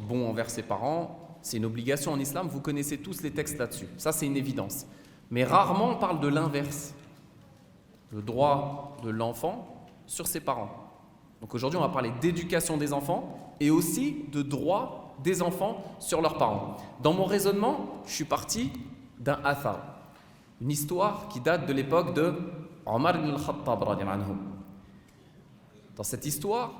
bon envers ses parents, c'est une obligation en islam, vous connaissez tous les textes là-dessus. Ça, c'est une évidence. Mais rarement on parle de l'inverse, le droit de l'enfant sur ses parents. Donc aujourd'hui, on va parler d'éducation des enfants et aussi de droit des enfants sur leurs parents. Dans mon raisonnement, je suis parti d'un athar, une histoire qui date de l'époque de Omar ibn al-Khattab radiyallahu anhu. Dans cette histoire,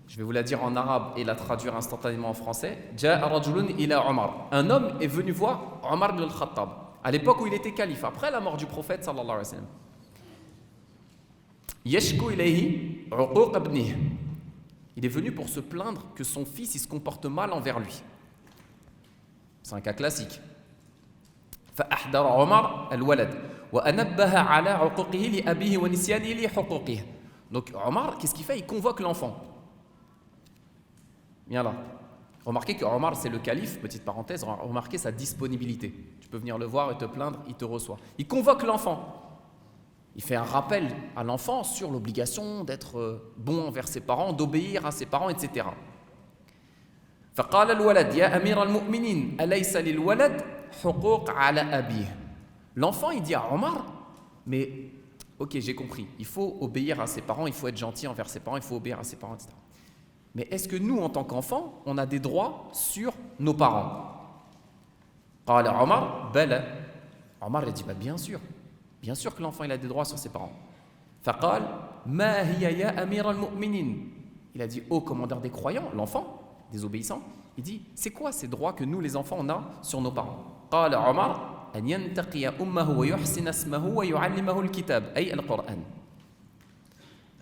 je vais vous la dire en arabe et la traduire instantanément en français. Ja'a rajulun ila Omar. Un homme est venu voir Omar ibn al-Khattab à l'époque où il était calife, après la mort du prophète sallallahu alayhi wa sallam. Yashku ilayhi uquq ibnihi. Il est venu pour se plaindre que son fils il se comporte mal envers lui. C'est un cas classique. فأحضر عمر الولد وأنبه على عقوقه لأبيه ونسيانه لحقوقه. Donc Omar, qu'est-ce qu'il fait? Il convoque l'enfant. Viens là. Remarquez que Omar, c'est le calife, petite parenthèse, remarquez sa disponibilité. Tu peux venir le voir et te plaindre, il te reçoit. Il convoque l'enfant. Il fait un rappel à l'enfant sur l'obligation d'être bon envers ses parents, d'obéir à ses parents, etc. فقال الولد يا أمير المؤمنين أليس للولد حقوق على أبيه. L'enfant, il dit à Omar, mais ok, j'ai compris, il faut obéir à ses parents, il faut être gentil envers ses parents, il faut obéir à ses parents, etc. Mais est-ce que nous, en tant qu'enfants, on a des droits sur nos parents? قال عمر بلى. Omar, il dit, bah, bien sûr que l'enfant il a des droits sur ses parents. فقال ما هي يا أمير المؤمنين. Il a dit, ô commandeur des croyants, l'enfant, des obéissants, il dit, c'est quoi ces droits que nous les enfants on a sur nos parents? قال عمر أن ينتقي أمه ويحسن اسمه ويعلمه الكتاب أي القرآن.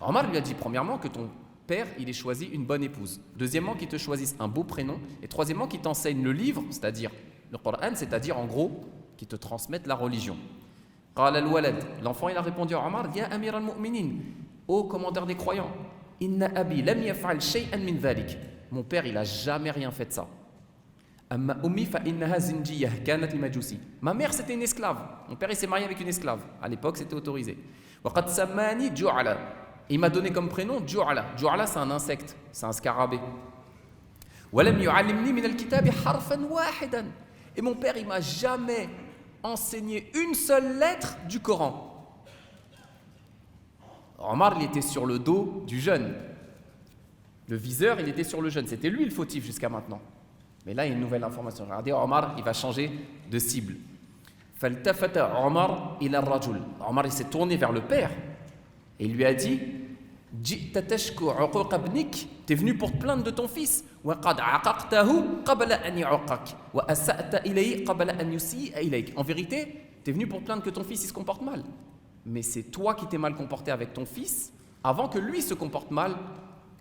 Omar lui a dit premièrement que ton père il ait choisi une bonne épouse, deuxièmement qu'il te choisisse un beau prénom, et troisièmement qu'il t'enseigne le livre, c'est-à-dire le Coran, c'est-à-dire en gros qu'il te transmette la religion. قال الولد. L'enfant il a répondu à Omar, يا أمير المؤمنين, ô commandeur des croyants, إن أبي لم يفعل شيئا من ذلك. Mon père il a jamais rien fait de ça. أما أمي فإنها زنجية كانت لمجوسي. Ma mère c'était une esclave. Mon père il s'est marié avec une esclave. À l'époque c'était autorisé. وقد سماني جعلة. Il m'a donné comme prénom جعلة. جعلة c'est un insecte, c'est un scarabée. ولم يعلمني من الكتاب حرفا واحدا. Et mon père il m'a jamais enseigné une seule lettre du Coran. Omar il était sur le dos du jeune. Le viseur il était sur le jeune. C'était lui le fautif jusqu'à maintenant. Mais là, il y a une nouvelle information. Regardez, Omar, il va changer de cible. فَالْتَفَتَ عُمَرْ إِلَى الرَّجُلِ. Omar, il s'est tourné vers le père et il lui a dit جِئْتَ تَشْكُو عُقُوقَ ابْنِكَ. T'es venu pour te plaindre de ton fils. وَقَدْ عَقَقْتَهُ قَبْلَ أَنْ يَعُقَّكَ وَأَسَأْتَ إِلَيْهِ قَبْلَ أَنْ يُسِيءَ إِلَيْكَ. En vérité, t'es venu pour te plaindre que ton fils il se comporte mal. Mais c'est toi qui t'es mal comporté avec ton fils avant que lui se comporte mal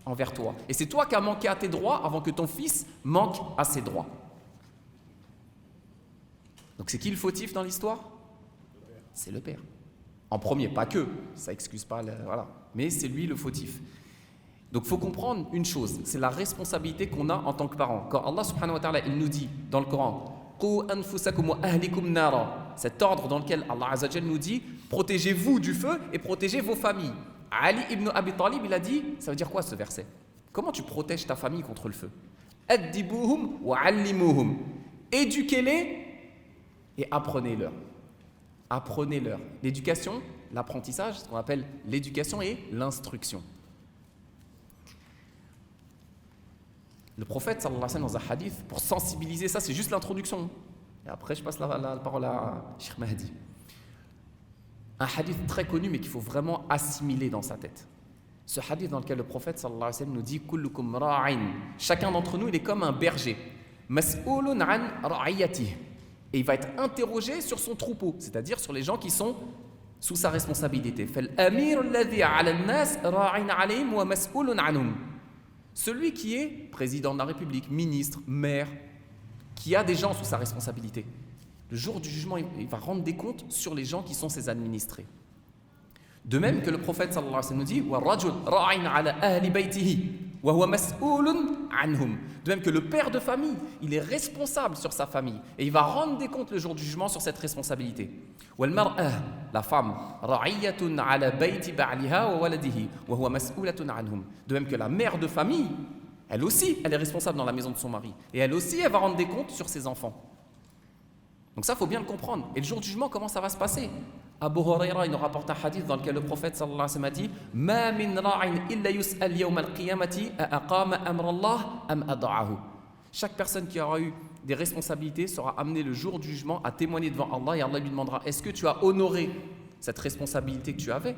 envers toi. Et c'est toi qui as manqué à tes droits avant que ton fils manque à ses droits. Donc c'est qui le fautif dans l'histoire? C'est le père. En premier, pas que, ça excuse pas, voilà. Mais c'est lui le fautif. Donc il faut comprendre une chose, c'est la responsabilité qu'on a en tant que parents. Quand Allah subhanahu wa ta'ala, il nous dit dans le Coran, قُوا أَنفُسَكُمْ وَأَهْلِكُمْ نَارًا, cet ordre dans lequel Allah Azza wa Jalla nous dit, protégez-vous du feu et protégez vos familles. Ali ibn Abi Talib, il a dit, ça veut dire quoi ce verset? Comment tu protèges ta famille contre le feu? Addibuhum wa allimuhum. Éduquez-les et apprenez-leur. Apprenez-leur. L'éducation, l'apprentissage, ce qu'on appelle l'éducation et l'instruction. Le prophète, sallallahu alayhi wa sallam, dans un hadith, pour sensibiliser ça, c'est juste l'introduction. Et après, je passe la parole à Cheikh Mahdi. Un hadith très connu, mais qu'il faut vraiment assimiler dans sa tête. Ce hadith dans lequel le prophète sallallahu alayhi wa sallam nous dit kullukum ra'in. Chacun d'entre nous, il est comme un berger. Mas'oulun an ra'iyatihi. Et il va être interrogé sur son troupeau, c'est-à-dire sur les gens qui sont sous sa responsabilité. Fal amir alladhi 'ala an-nas ra'in 'alayhim wa mas'oulun 'anhum. Celui qui est président de la République, ministre, maire, qui a des gens sous sa responsabilité. Le jour du jugement, il va rendre des comptes sur les gens qui sont ses administrés. De même que le prophète sallallahu alayhi wa sallam nous dit وَالرَّجُلْ رَاعٍ عَلَى أَهْلِ بَيْتِهِ وَهُوَ مَسْئُولٌ عَنْهُمْ. De même que le père de famille, il est responsable sur sa famille et il va rendre des comptes le jour du jugement sur cette responsabilité. وَالْمَرْأَةُ, la femme, رَعِيَّةٌ عَلَى بَيْتِ بَعْلِهَا وَوَلَدِهِ وَهُوَ مَسْئُولَةٌ عَنْهُمْ. De même que la mère de famille, Elle aussi, elle est responsable dans la maison de son mari. Et elle aussi, elle va rendre des comptes sur ses enfants. Donc ça, il faut bien le comprendre. Et le jour du jugement, comment ça va se passer? Abu Huraira, il nous rapporte un hadith dans lequel le prophète sallallahu alayhi wa sallam a dit « Ma min ra'in illa yus'al yawm al-qiyamati aqama amra Allah am ada'ahu » Chaque personne qui aura eu des responsabilités sera amenée le jour du jugement à témoigner devant Allah et Allah lui demandera « Est-ce que tu as honoré cette responsabilité que tu avais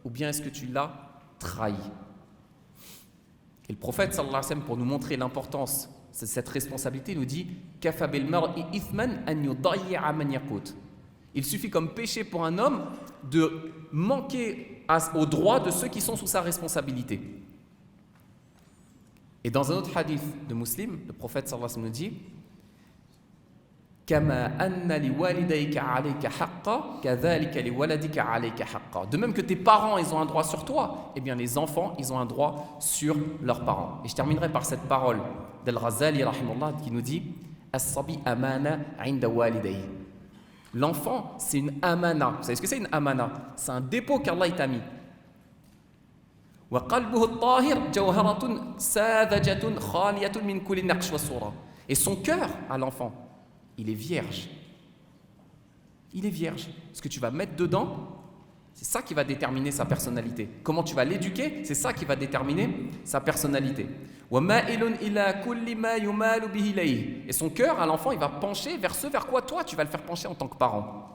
ou bien est-ce que tu l'as trahi ?» Et le prophète sallallahu alayhi wa sallam, pour nous montrer l'importance de cette responsabilité, nous dit « Kafa bil mar'i ithman an yudayyi'a man yaqut » Il suffit comme péché pour un homme de manquer aux droits de ceux qui sont sous sa responsabilité. Et dans un autre hadith de Muslim, le prophète sallallahu alayhi wa sallam nous dit Kama anna li walidayka alayka haqqa, kadhalika li waladika alayka haqqa. De même que tes parents, ils ont un droit sur toi, eh bien les enfants, ils ont un droit sur leurs parents. Et je terminerai par cette parole d'Al-Ghazali rahimahullah qui nous dit As-sabi amana 'inda walidayhi. L'enfant, c'est une amana. Vous savez ce que c'est une amana? C'est un dépôt qu'Allah t'a mis. Et son cœur à l'enfant, il est vierge. Il est vierge. Ce que tu vas mettre dedans, c'est ça qui va déterminer sa personnalité. Comment tu vas l'éduquer, c'est ça qui va déterminer sa personnalité. Et son cœur à l'enfant, il va pencher vers ce vers quoi toi tu vas le faire pencher en tant que parent.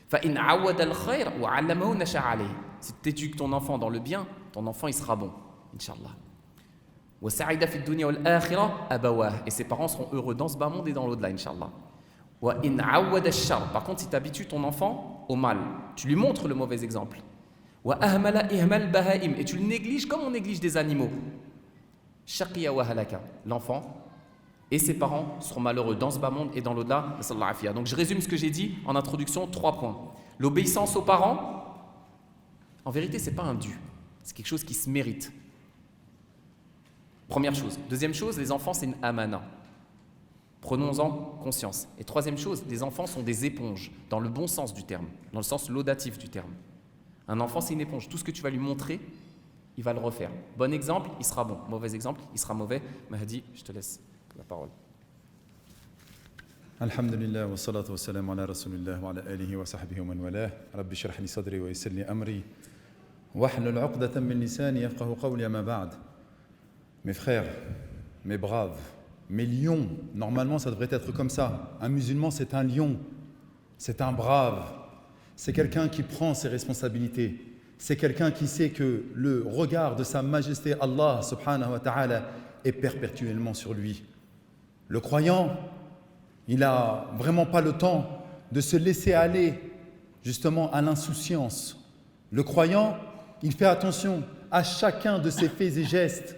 Si tu éduques ton enfant dans le bien, ton enfant il sera bon, Inch'Allah. Et ses parents seront heureux dans ce bas monde et dans l'au-delà, Inch'Allah. Par contre, si tu habitues ton enfant au mal, tu lui montres le mauvais exemple. Et tu le négliges comme on néglige des animaux. L'enfant et ses parents seront malheureux dans ce bas monde et dans l'au-delà. Donc je résume ce que j'ai dit en introduction, 3 points. L'obéissance aux parents, en vérité, ce n'est pas un dû, c'est quelque chose qui se mérite. Première chose. Deuxième chose, les enfants, c'est une amana. Prenons-en conscience. Et troisième chose, les enfants sont des éponges, dans le bon sens du terme, dans le sens laudatif du terme. Un enfant, c'est une éponge. Tout ce que tu vas lui montrer, il va le refaire. Bon exemple, il sera bon. Mauvais exemple, il sera mauvais. Mahdi, je te laisse la parole. Alhamdulillah, wa salatu wa salam ala rasulillah wa ala alihi wa sahbihi wa man walah. Rabbi shrah li sadri wa yassir li amri. Wahlul 'uqdatan min lisani yafqahu qawli amma ba'd. Mes frères, mes braves, mes lions, normalement ça devrait être comme ça. Un musulman, c'est un lion, c'est un brave, c'est quelqu'un qui prend ses responsabilités. C'est quelqu'un qui sait que le regard de sa majesté Allah subhanahu wa ta'ala est perpétuellement sur lui. Le croyant, il n'a vraiment pas le temps de se laisser aller justement à l'insouciance. Le croyant, il fait attention à chacun de ses faits et gestes.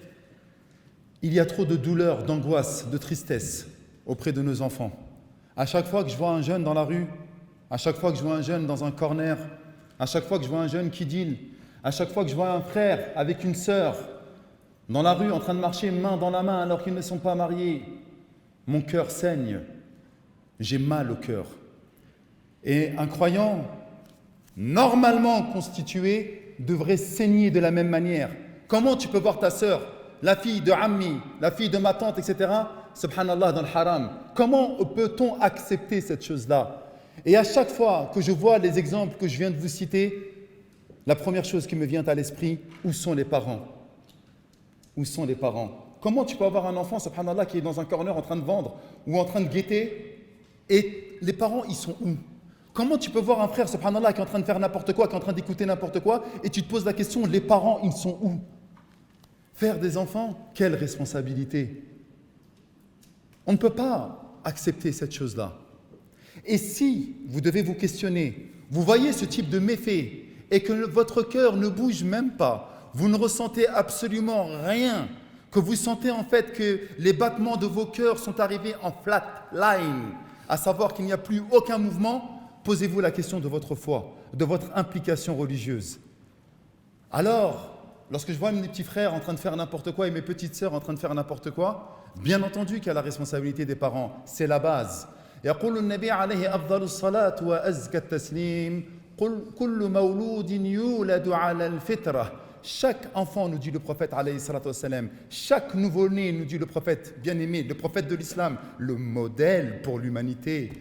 Il y a trop de douleur, d'angoisse, de tristesse auprès de nos enfants. À chaque fois que je vois un jeune dans la rue, à chaque fois que je vois un jeune dans un corner, à chaque fois que je vois un jeune qui deal, à chaque fois que je vois un frère avec une sœur dans la rue en train de marcher main dans la main alors qu'ils ne sont pas mariés, mon cœur saigne, j'ai mal au cœur. Et un croyant normalement constitué devrait saigner de la même manière. Comment tu peux voir ta sœur, la fille de Ammi, la fille de ma tante, etc., subhanallah, dans le haram? Comment peut-on accepter cette chose-là? Et à chaque fois que je vois les exemples que je viens de vous citer, la première chose qui me vient à l'esprit, où sont les parents? Où sont les parents? Comment tu peux avoir un enfant, subhanallah, qui est dans un corner en train de vendre ou en train de guetter, et les parents, ils sont où? Comment tu peux voir un frère, subhanallah, qui est en train de faire n'importe quoi, qui est en train d'écouter n'importe quoi, et tu te poses la question, les parents, ils sont où? Faire des enfants, quelle responsabilité! On ne peut pas accepter cette chose-là. Et si vous devez vous questionner, vous voyez ce type de méfait et que votre cœur ne bouge même pas, vous ne ressentez absolument rien, que vous sentez en fait que les battements de vos cœurs sont arrivés en flat line, à savoir qu'il n'y a plus aucun mouvement, posez-vous la question de votre foi, de votre implication religieuse. Alors, lorsque je vois mes petits frères en train de faire n'importe quoi et mes petites sœurs en train de faire n'importe quoi, bien entendu qu'il y a la responsabilité des parents, c'est la base. يقول النبي عليه أفضل الصلاة وأزكى التسليم كل مولود يولد على الفطرة chaque enfant, nous dit le prophète, alayhi salatu wassalam, chaque nouveau-né, nous dit le prophète bien-aimé, le prophète de l'islam, le modèle pour l'humanité.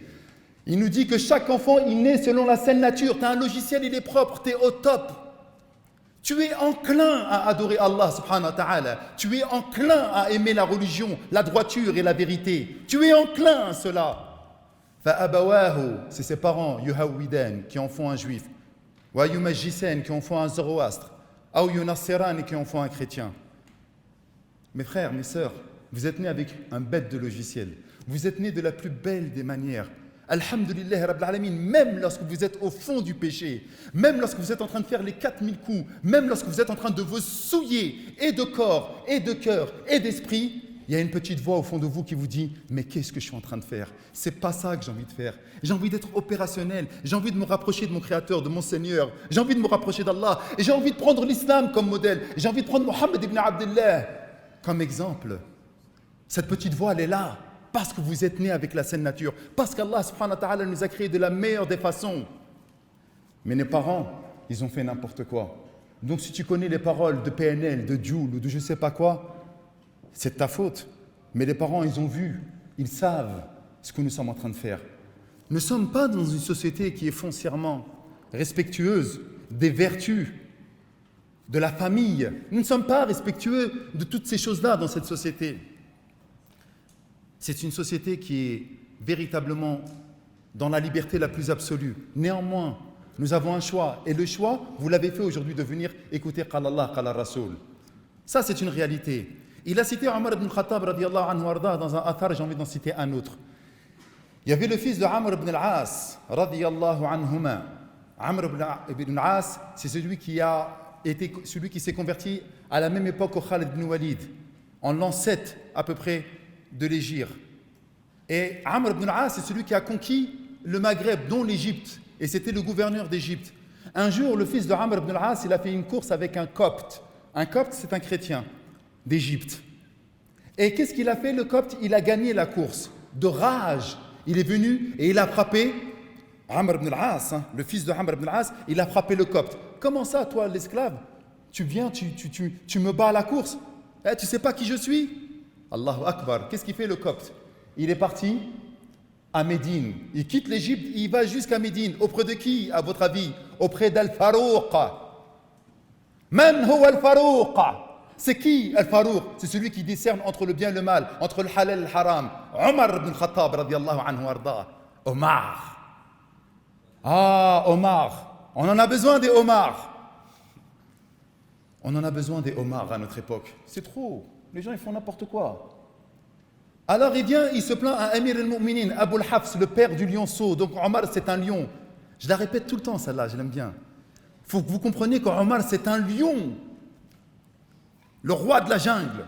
Il nous dit que chaque enfant, il naît selon la saine nature. Tu as un logiciel, il est propre, tu es au top. Tu es enclin à adorer Allah subhanahu wa ta'ala. Tu es enclin à aimer la religion, la droiture et la vérité. Tu es enclin à cela. Fa'abawahu, c'est ses parents, yuhawwidan, qui en font un juif. Wa yumajjisan, qui en font un zoroastre. Ou yunassiran, qui en font un chrétien. Mes frères, mes sœurs, vous êtes nés avec un bête de logiciel. Vous êtes nés de la plus belle des manières. Alhamdulillah Rabbil Alamin, même lorsque vous êtes au fond du péché, même lorsque vous êtes en train de faire les 4000 coups, même lorsque vous êtes en train de vous souiller et de corps, et de cœur, et d'esprit, il y a une petite voix au fond de vous qui vous dit « Mais qu'est-ce que je suis en train de faire? C'est pas ça que j'ai envie de faire. J'ai envie d'être opérationnel, j'ai envie de me rapprocher de mon Créateur, de mon Seigneur, j'ai envie de me rapprocher d'Allah, et j'ai envie de prendre l'islam comme modèle, j'ai envie de prendre Mohammed ibn Abdullah comme exemple. » Cette petite voix, elle est là. Parce que vous êtes nés avec la saine nature, parce qu'Allah subhanahu wa ta'ala nous a créés de la meilleure des façons. Mais nos parents, ils ont fait n'importe quoi. Donc si tu connais les paroles de PNL, de Joule ou de je ne sais pas quoi, c'est de ta faute. Mais les parents, ils ont vu, ils savent ce que nous sommes en train de faire. Nous ne sommes pas dans une société qui est foncièrement respectueuse des vertus, de la famille. Nous ne sommes pas respectueux de toutes ces choses-là dans cette société. C'est une société qui est véritablement dans la liberté la plus absolue. Néanmoins, nous avons un choix. Et le choix, vous l'avez fait aujourd'hui de venir écouter Qala Allah, Qala Rasoul. Ça, c'est une réalité. Il a cité Omar ibn Khattab radiallahu anhu arda dans un athar, j'ai envie d'en citer un autre. Il y avait le fils de Amr ibn al-As radiallahu anhuma. Amr ibn al-As, c'est celui qui s'est converti à la même époque au Khalid ibn Walid, en l'an 7 à peu près de l'Égypte. Et Amr ibn al-As, c'est celui qui a conquis le Maghreb, dont l'Égypte. Et c'était le gouverneur d'Égypte. Un jour, le fils de Amr ibn al-As, il a fait une course avec un copte. Un copte, c'est un chrétien d'Égypte. Et qu'est-ce qu'il a fait, le copte? Il a gagné la course. De rage, il est venu et il a frappé Amr ibn al-As, le fils de Amr ibn al-As, il a frappé le copte. Comment ça, toi, l'esclave? Tu viens, tu me bats à la course? Tu sais pas qui je suis? Allahu Akbar. Qu'est-ce qu'il fait le copte? Il est parti à Médine. Il quitte l'Égypte, il va jusqu'à Médine. Auprès de qui, à votre avis? Auprès d'Al-Farouq. Man huwa Al-Farouq? C'est qui Al-Farouq? C'est celui qui discerne entre le bien et le mal, entre le halal et le haram. Omar ibn Khattab radiallahu anhu arda. Omar. Ah, Omar. On en a besoin des Omar. On en a besoin des Omar à notre époque. C'est trop. Les gens, ils font n'importe quoi. Alors il vient, il se plaint à Amir al-Mu'minin, Abu al-Hafs, le père du lionceau. Donc Omar, c'est un lion. Je la répète tout le temps, celle-là, je l'aime bien. Il faut que vous compreniez qu'Omar, c'est un lion. Le roi de la jungle.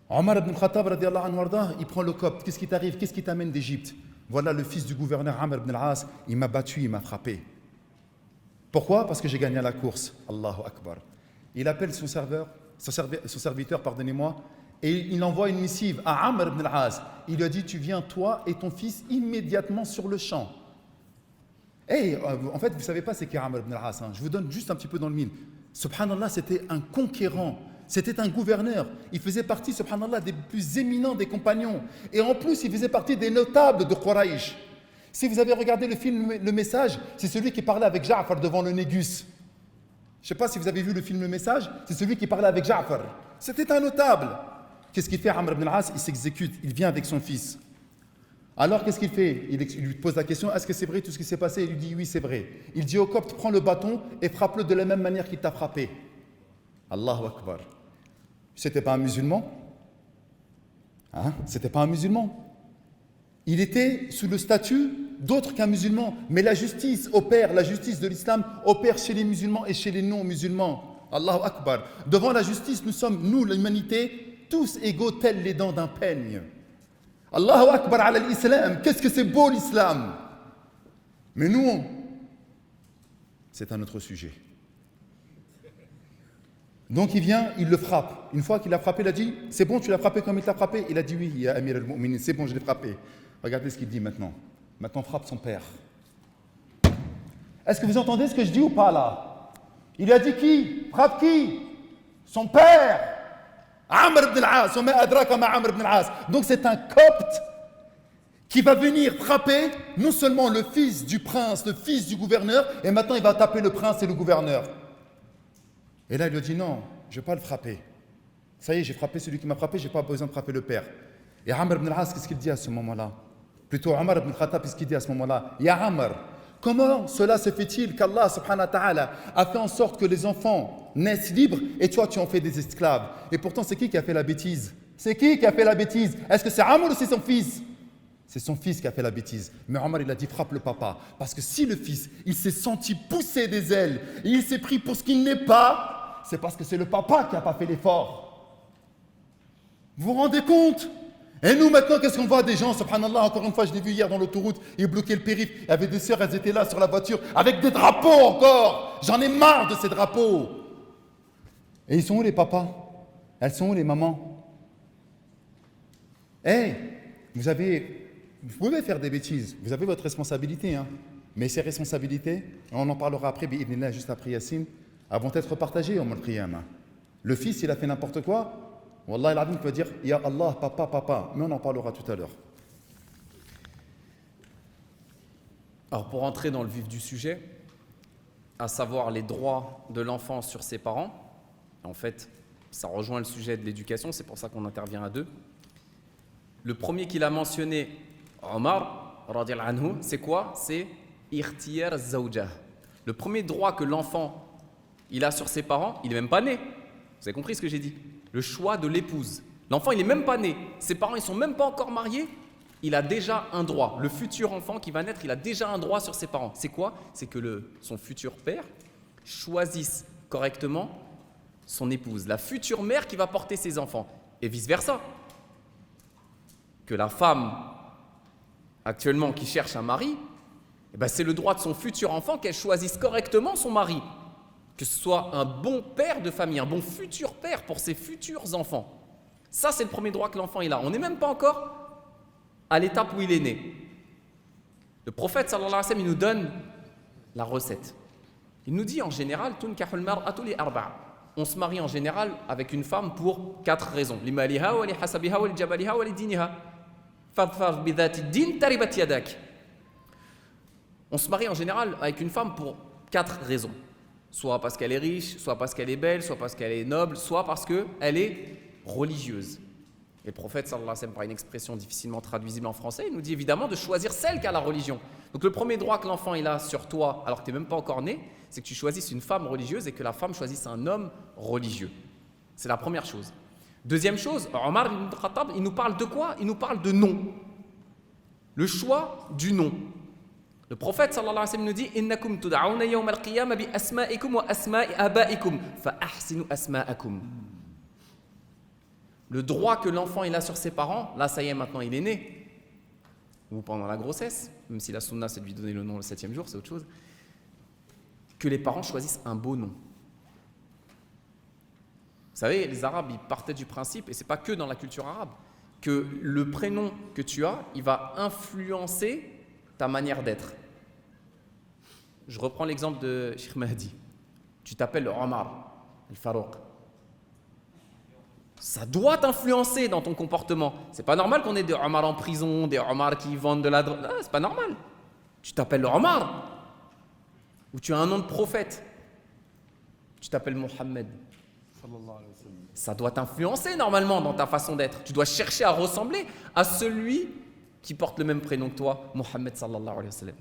Omar ibn Khattab, radiallahu anhu arda, il prend le copte. Qu'est-ce qui t'arrive? Qu'est-ce qui t'amène d'Égypte? Voilà le fils du gouverneur Amr ibn al-As, il m'a battu, il m'a frappé. Pourquoi? Parce que j'ai gagné la course. Allahu Akbar. Il appelle son serviteur, pardonnez-moi, et il envoie une missive à Amr ibn al-As. Il lui a dit, tu viens toi et ton fils immédiatement sur le champ. Et en fait, vous ne savez pas c'est qui Amr ibn al-As. Je vous donne juste un petit peu dans le mille. Subhanallah, c'était un conquérant, c'était un gouverneur. Il faisait partie, subhanallah, des plus éminents des compagnons. Et en plus, il faisait partie des notables de Quraysh. Si vous avez regardé le film Le Message, c'est celui qui parlait avec Ja'far devant le Négus. Je ne sais pas si vous avez vu le film Le Message, c'est celui qui parlait avec Ja'far. C'était un notable. Qu'est-ce qu'il fait, Amr ibn al-As? Il s'exécute, il vient avec son fils. Alors qu'est-ce qu'il fait? Il lui pose la question, est-ce que c'est vrai tout ce qui s'est passé? Il lui dit, oui, c'est vrai. Il dit au copte, prends le bâton et frappe-le de la même manière qu'il t'a frappé. Allahu Akbar. C'était pas un musulman? C'était pas un musulman. Il était sous le statut d'autre qu'un musulman. Mais la justice opère, la justice de l'islam opère chez les musulmans et chez les non-musulmans. Allahu Akbar. Devant la justice, nous sommes, nous, l'humanité, tous égaux tels les dents d'un peigne. Allahu Akbar ala l'islam. Qu'est-ce que c'est beau l'islam. Mais nous, c'est un autre sujet. Donc il vient, il le frappe. Une fois qu'il l'a frappé, il a dit, c'est bon, tu l'as frappé comme il t'a frappé? Il a dit, oui, ya Amir al-Mu'minin, c'est bon, je l'ai frappé. Regardez ce qu'il dit maintenant. Maintenant, frappe son père. Est-ce que vous entendez ce que je dis ou pas là? Il a dit qui? Frappe qui? Son père, Amr ibn al-As. Amr ibn al-As. Donc c'est un copte qui va venir frapper non seulement le fils du prince, le fils du gouverneur, et maintenant il va taper le prince et le gouverneur. Et là il lui dit non, je ne vais pas le frapper. Ça y est, j'ai frappé celui qui m'a frappé, je n'ai pas besoin de frapper le père. Et Amr ibn al-As, qu'est-ce qu'il dit à ce moment-là? Plutôt Omar ibn Khattab, qu'est-ce qu'il dit à ce moment-là? Ya Amr, comment cela se fait-il qu'Allah subhanahu wa ta'ala a fait en sorte que les enfants naissent libres et toi tu en fais des esclaves? Et pourtant c'est qui a fait la bêtise? C'est qui a fait la bêtise? Est-ce que c'est Amr ou c'est son fils? C'est son fils qui a fait la bêtise. Mais Omar il a dit frappe le papa. Parce que si le fils il s'est senti pousser des ailes et il s'est pris pour ce qu'il n'est pas, c'est parce que c'est le papa qui n'a pas fait l'effort. Vous vous rendez compte? Et nous maintenant, qu'est-ce qu'on voit des gens, subhanallah, encore une fois, je l'ai vu hier dans l'autoroute, ils bloquaient le périph', il y avait des sœurs, elles étaient là sur la voiture, avec des drapeaux encore. J'en ai marre de ces drapeaux. Et ils sont où les papas? Elles sont où les mamans? Vous pouvez faire des bêtises, vous avez votre responsabilité, hein. Mais ces responsabilités, on en parlera après, bi'idhnillah, juste après Yassine, elles vont être partagées au Qiyamah. Le fils, il a fait n'importe quoi, Wallah, il peut dire Ya Allah, papa, papa, mais on en parlera tout à l'heure. Alors pour entrer dans le vif du sujet, à savoir les droits de l'enfant sur ses parents, en fait, ça rejoint le sujet de l'éducation, c'est pour ça qu'on intervient à deux. Le premier qu'il a mentionné, Omar, radiyallahu anhu, c'est quoi? C'est Irtiyar Zawjah. Le premier droit que l'enfant il a sur ses parents, il n'est même pas né. Vous avez compris ce que j'ai dit? Le choix de l'épouse. L'enfant, il n'est même pas né. Ses parents, ils ne sont même pas encore mariés. Il a déjà un droit. Le futur enfant qui va naître, il a déjà un droit sur ses parents. C'est quoi? C'est que son futur père choisisse correctement son épouse. La future mère qui va porter ses enfants. Et vice-versa. Que la femme, actuellement, qui cherche un mari, c'est le droit de son futur enfant qu'elle choisisse correctement son mari. Que ce soit un bon père de famille, un bon futur père pour ses futurs enfants. Ça, c'est le premier droit que l'enfant il a. On n'est même pas encore à l'étape où il est né. Le prophète, sallallahu alayhi wa sallam, il nous donne la recette. Il nous dit en général, on se marie en général avec une femme pour 4 raisons. On se marie en général avec une femme pour 4 raisons. Soit parce qu'elle est riche, soit parce qu'elle est belle, soit parce qu'elle est noble, soit parce qu'elle est religieuse. Et le prophète, sallallahu alayhi wa sallam, par une expression difficilement traduisible en français, il nous dit évidemment de choisir celle qui a la religion. Donc le premier droit que l'enfant il a sur toi, alors que tu n'es même pas encore né, c'est que tu choisisses une femme religieuse et que la femme choisisse un homme religieux. C'est la première chose. Deuxième chose, Omar ibn Khattab, il nous parle de quoi? Il nous parle de nom. Le choix du nom. Le prophète sallallahu alayhi wa sallam nous dit Innakum tud'auna yawm al-qiyamah bi asma'ikum wa asma'i abaikum fa ahsinu asma'akum. Le droit que l'enfant il a sur ses parents, là ça y est maintenant il est né, ou pendant la grossesse, même si la sunna c'est de lui donner le nom le 7e jour, c'est autre chose, que les parents choisissent un beau nom. Vous savez, les Arabes ils partaient du principe, et c'est pas que dans la culture arabe, que le prénom que tu as, il va influencer ta manière d'être. Je reprends l'exemple de Cheikh Mahdi. Tu t'appelles Omar, Al-Farouq. Ça doit t'influencer dans ton comportement. C'est pas normal qu'on ait des Omar en prison, des Omar qui vendent de la drogue. Ah, c'est pas normal. Tu t'appelles Omar. Ou tu as un nom de prophète. Tu t'appelles Mohammed. Ça doit t'influencer normalement dans ta façon d'être. Tu dois chercher à ressembler à celui qui porte le même prénom que toi, Mohammed sallallahu alayhi wa sallam.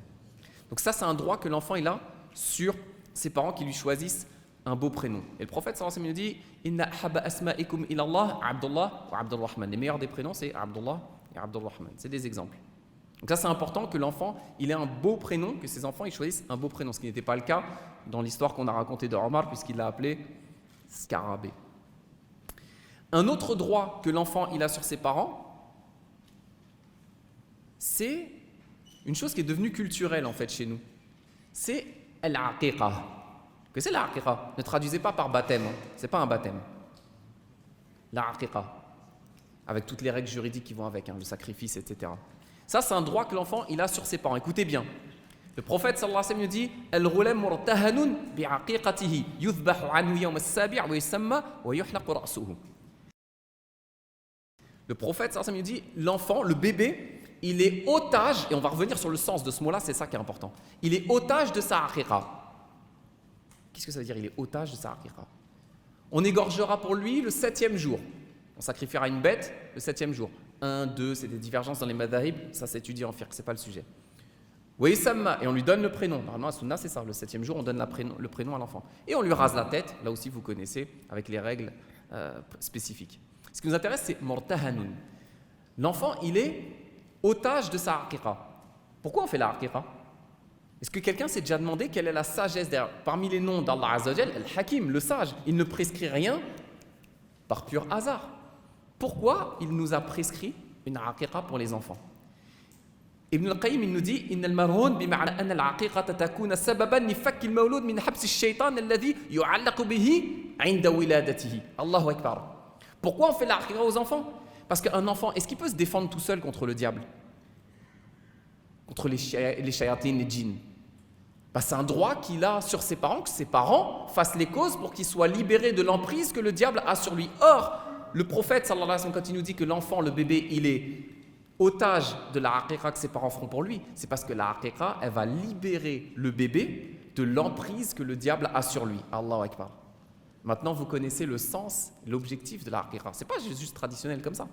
Donc ça, c'est un droit que l'enfant il a sur ses parents qui lui choisissent un beau prénom. Et le prophète sallallahu alayhi wa sallam nous dit Inna habba asma'ikum ilallah Abdullah wa Abdurrahman. Les meilleurs des prénoms, c'est Abdullah et Abdurrahman. C'est des exemples. Donc ça, c'est important que l'enfant il ait un beau prénom, que ses enfants ils choisissent un beau prénom, ce qui n'était pas le cas dans l'histoire qu'on a racontée de Omar, puisqu'il l'a appelé Scarabée. Un autre droit que l'enfant il a sur ses parents, c'est une chose qui est devenue culturelle en fait chez nous. C'est al-aqiqa. Que c'est l'aqiqa? Ne traduisez pas par baptême, hein. C'est pas un baptême. L'aqiqa, avec toutes les règles juridiques qui vont avec, hein, le sacrifice, etc. Ça, c'est un droit que l'enfant il a sur ses parents. Écoutez bien, Le prophète sallallahu alayhi wa sallam dit Al-ghulam murtahanun bi'aqiqatihi yudhbahu anhu yawm as-sabi' wa yusamma wa yuhlaqu ra'suhu. Le prophète sallallahu alayhi wa sallam dit l'enfant, le bébé, il est otage, et on va revenir sur le sens de ce mot-là, c'est ça qui est important. Il est otage de sa aqiqa. Qu'est-ce que ça veut dire, il est otage de sa aqiqa? On égorgera pour lui le 7e jour. On sacrifiera une bête le 7e jour. 1, 2, c'est des divergences dans les madhahib, ça s'étudie en fiqh, c'est pas le sujet. Oui, Samma, et on lui donne le prénom. Normalement, à Sunna, c'est ça, le 7e jour, on donne le prénom à l'enfant. Et on lui rase la tête, là aussi vous connaissez, avec les règles spécifiques. Ce qui nous intéresse, c'est Murtahanun. L'enfant, il est otage de sa aqiqa. Pourquoi on fait la aqiqa? Est-ce que quelqu'un s'est déjà demandé quelle est la sagesse derrière? Parmi les noms d'Allah Azza wa Jal, Al-Hakim, le sage, il ne prescrit rien par pur hasard. Pourquoi il nous a prescrit une aqiqa pour les enfants? Ibn al-Qayyim, il nous dit إن المرهون بمعنى أن العقيقة تكون سببا لفك المولود من حبس الشيطان الذي يعلق به عند ولادته. Allahu Akbar. Pourquoi on fait la aqiqa aux enfants? Parce qu'un enfant, est-ce qu'il peut se défendre tout seul contre le diable? Contre les shayatines, les djinns? C'est un droit qu'il a sur ses parents, que ses parents fassent les causes pour qu'il soit libéré de l'emprise que le diable a sur lui. Or, le prophète, sallallahu alayhi wa sallam, quand il nous dit que l'enfant, le bébé, il est otage de la aqiqa que ses parents feront pour lui, c'est parce que la aqiqa, elle va libérer le bébé de l'emprise que le diable a sur lui. Allahu Akbar. Maintenant, vous connaissez le sens, l'objectif de la aqiqa. C'est pas juste traditionnel comme ça.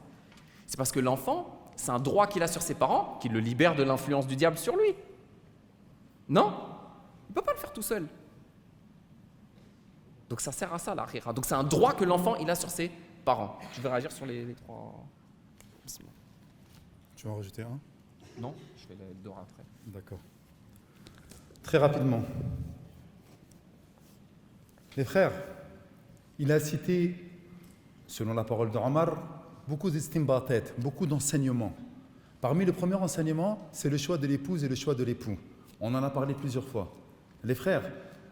C'est parce que l'enfant, c'est un droit qu'il a sur ses parents qui le libère de l'influence du diable sur lui. Non, il ne peut pas le faire tout seul. Donc ça sert à ça, la aqiqa. Donc c'est un droit que l'enfant, il a sur ses parents. Je vais réagir sur les trois. Tu vas en rajouter un? Non, je fais les deux après. D'accord. Très rapidement. Les frères, il a cité, selon la parole de Omar, beaucoup d'istimbatat, beaucoup d'enseignements. Parmi les premiers enseignements, c'est le choix de l'épouse et le choix de l'époux. On en a parlé plusieurs fois. Les frères,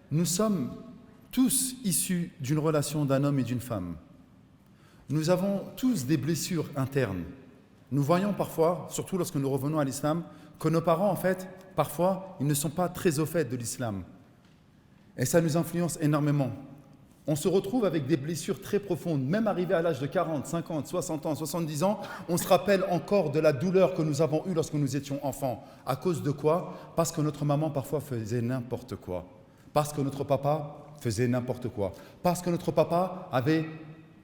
nous sommes tous issus d'une relation d'un homme et d'une femme. Nous avons tous des blessures internes. Nous voyons parfois, surtout lorsque nous revenons à l'islam, que nos parents, en fait, parfois, ils ne sont pas très au fait de l'islam. Et ça nous influence énormément. On se retrouve avec des blessures très profondes. Même arrivé à l'âge de 40, 50, 60 ans, 70 ans, on se rappelle encore de la douleur que nous avons eue lorsque nous étions enfants. À cause de quoi? Parce que notre maman, parfois, faisait n'importe quoi. Parce que notre papa faisait n'importe quoi. Parce que notre papa avait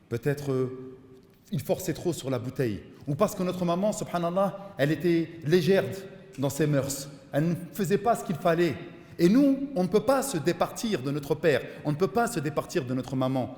peut-être... il forçait trop sur la bouteille. Ou parce que notre maman, subhanallah, elle était légère dans ses mœurs. Elle ne faisait pas ce qu'il fallait. Et nous, on ne peut pas se départir de notre père. On ne peut pas se départir de notre maman.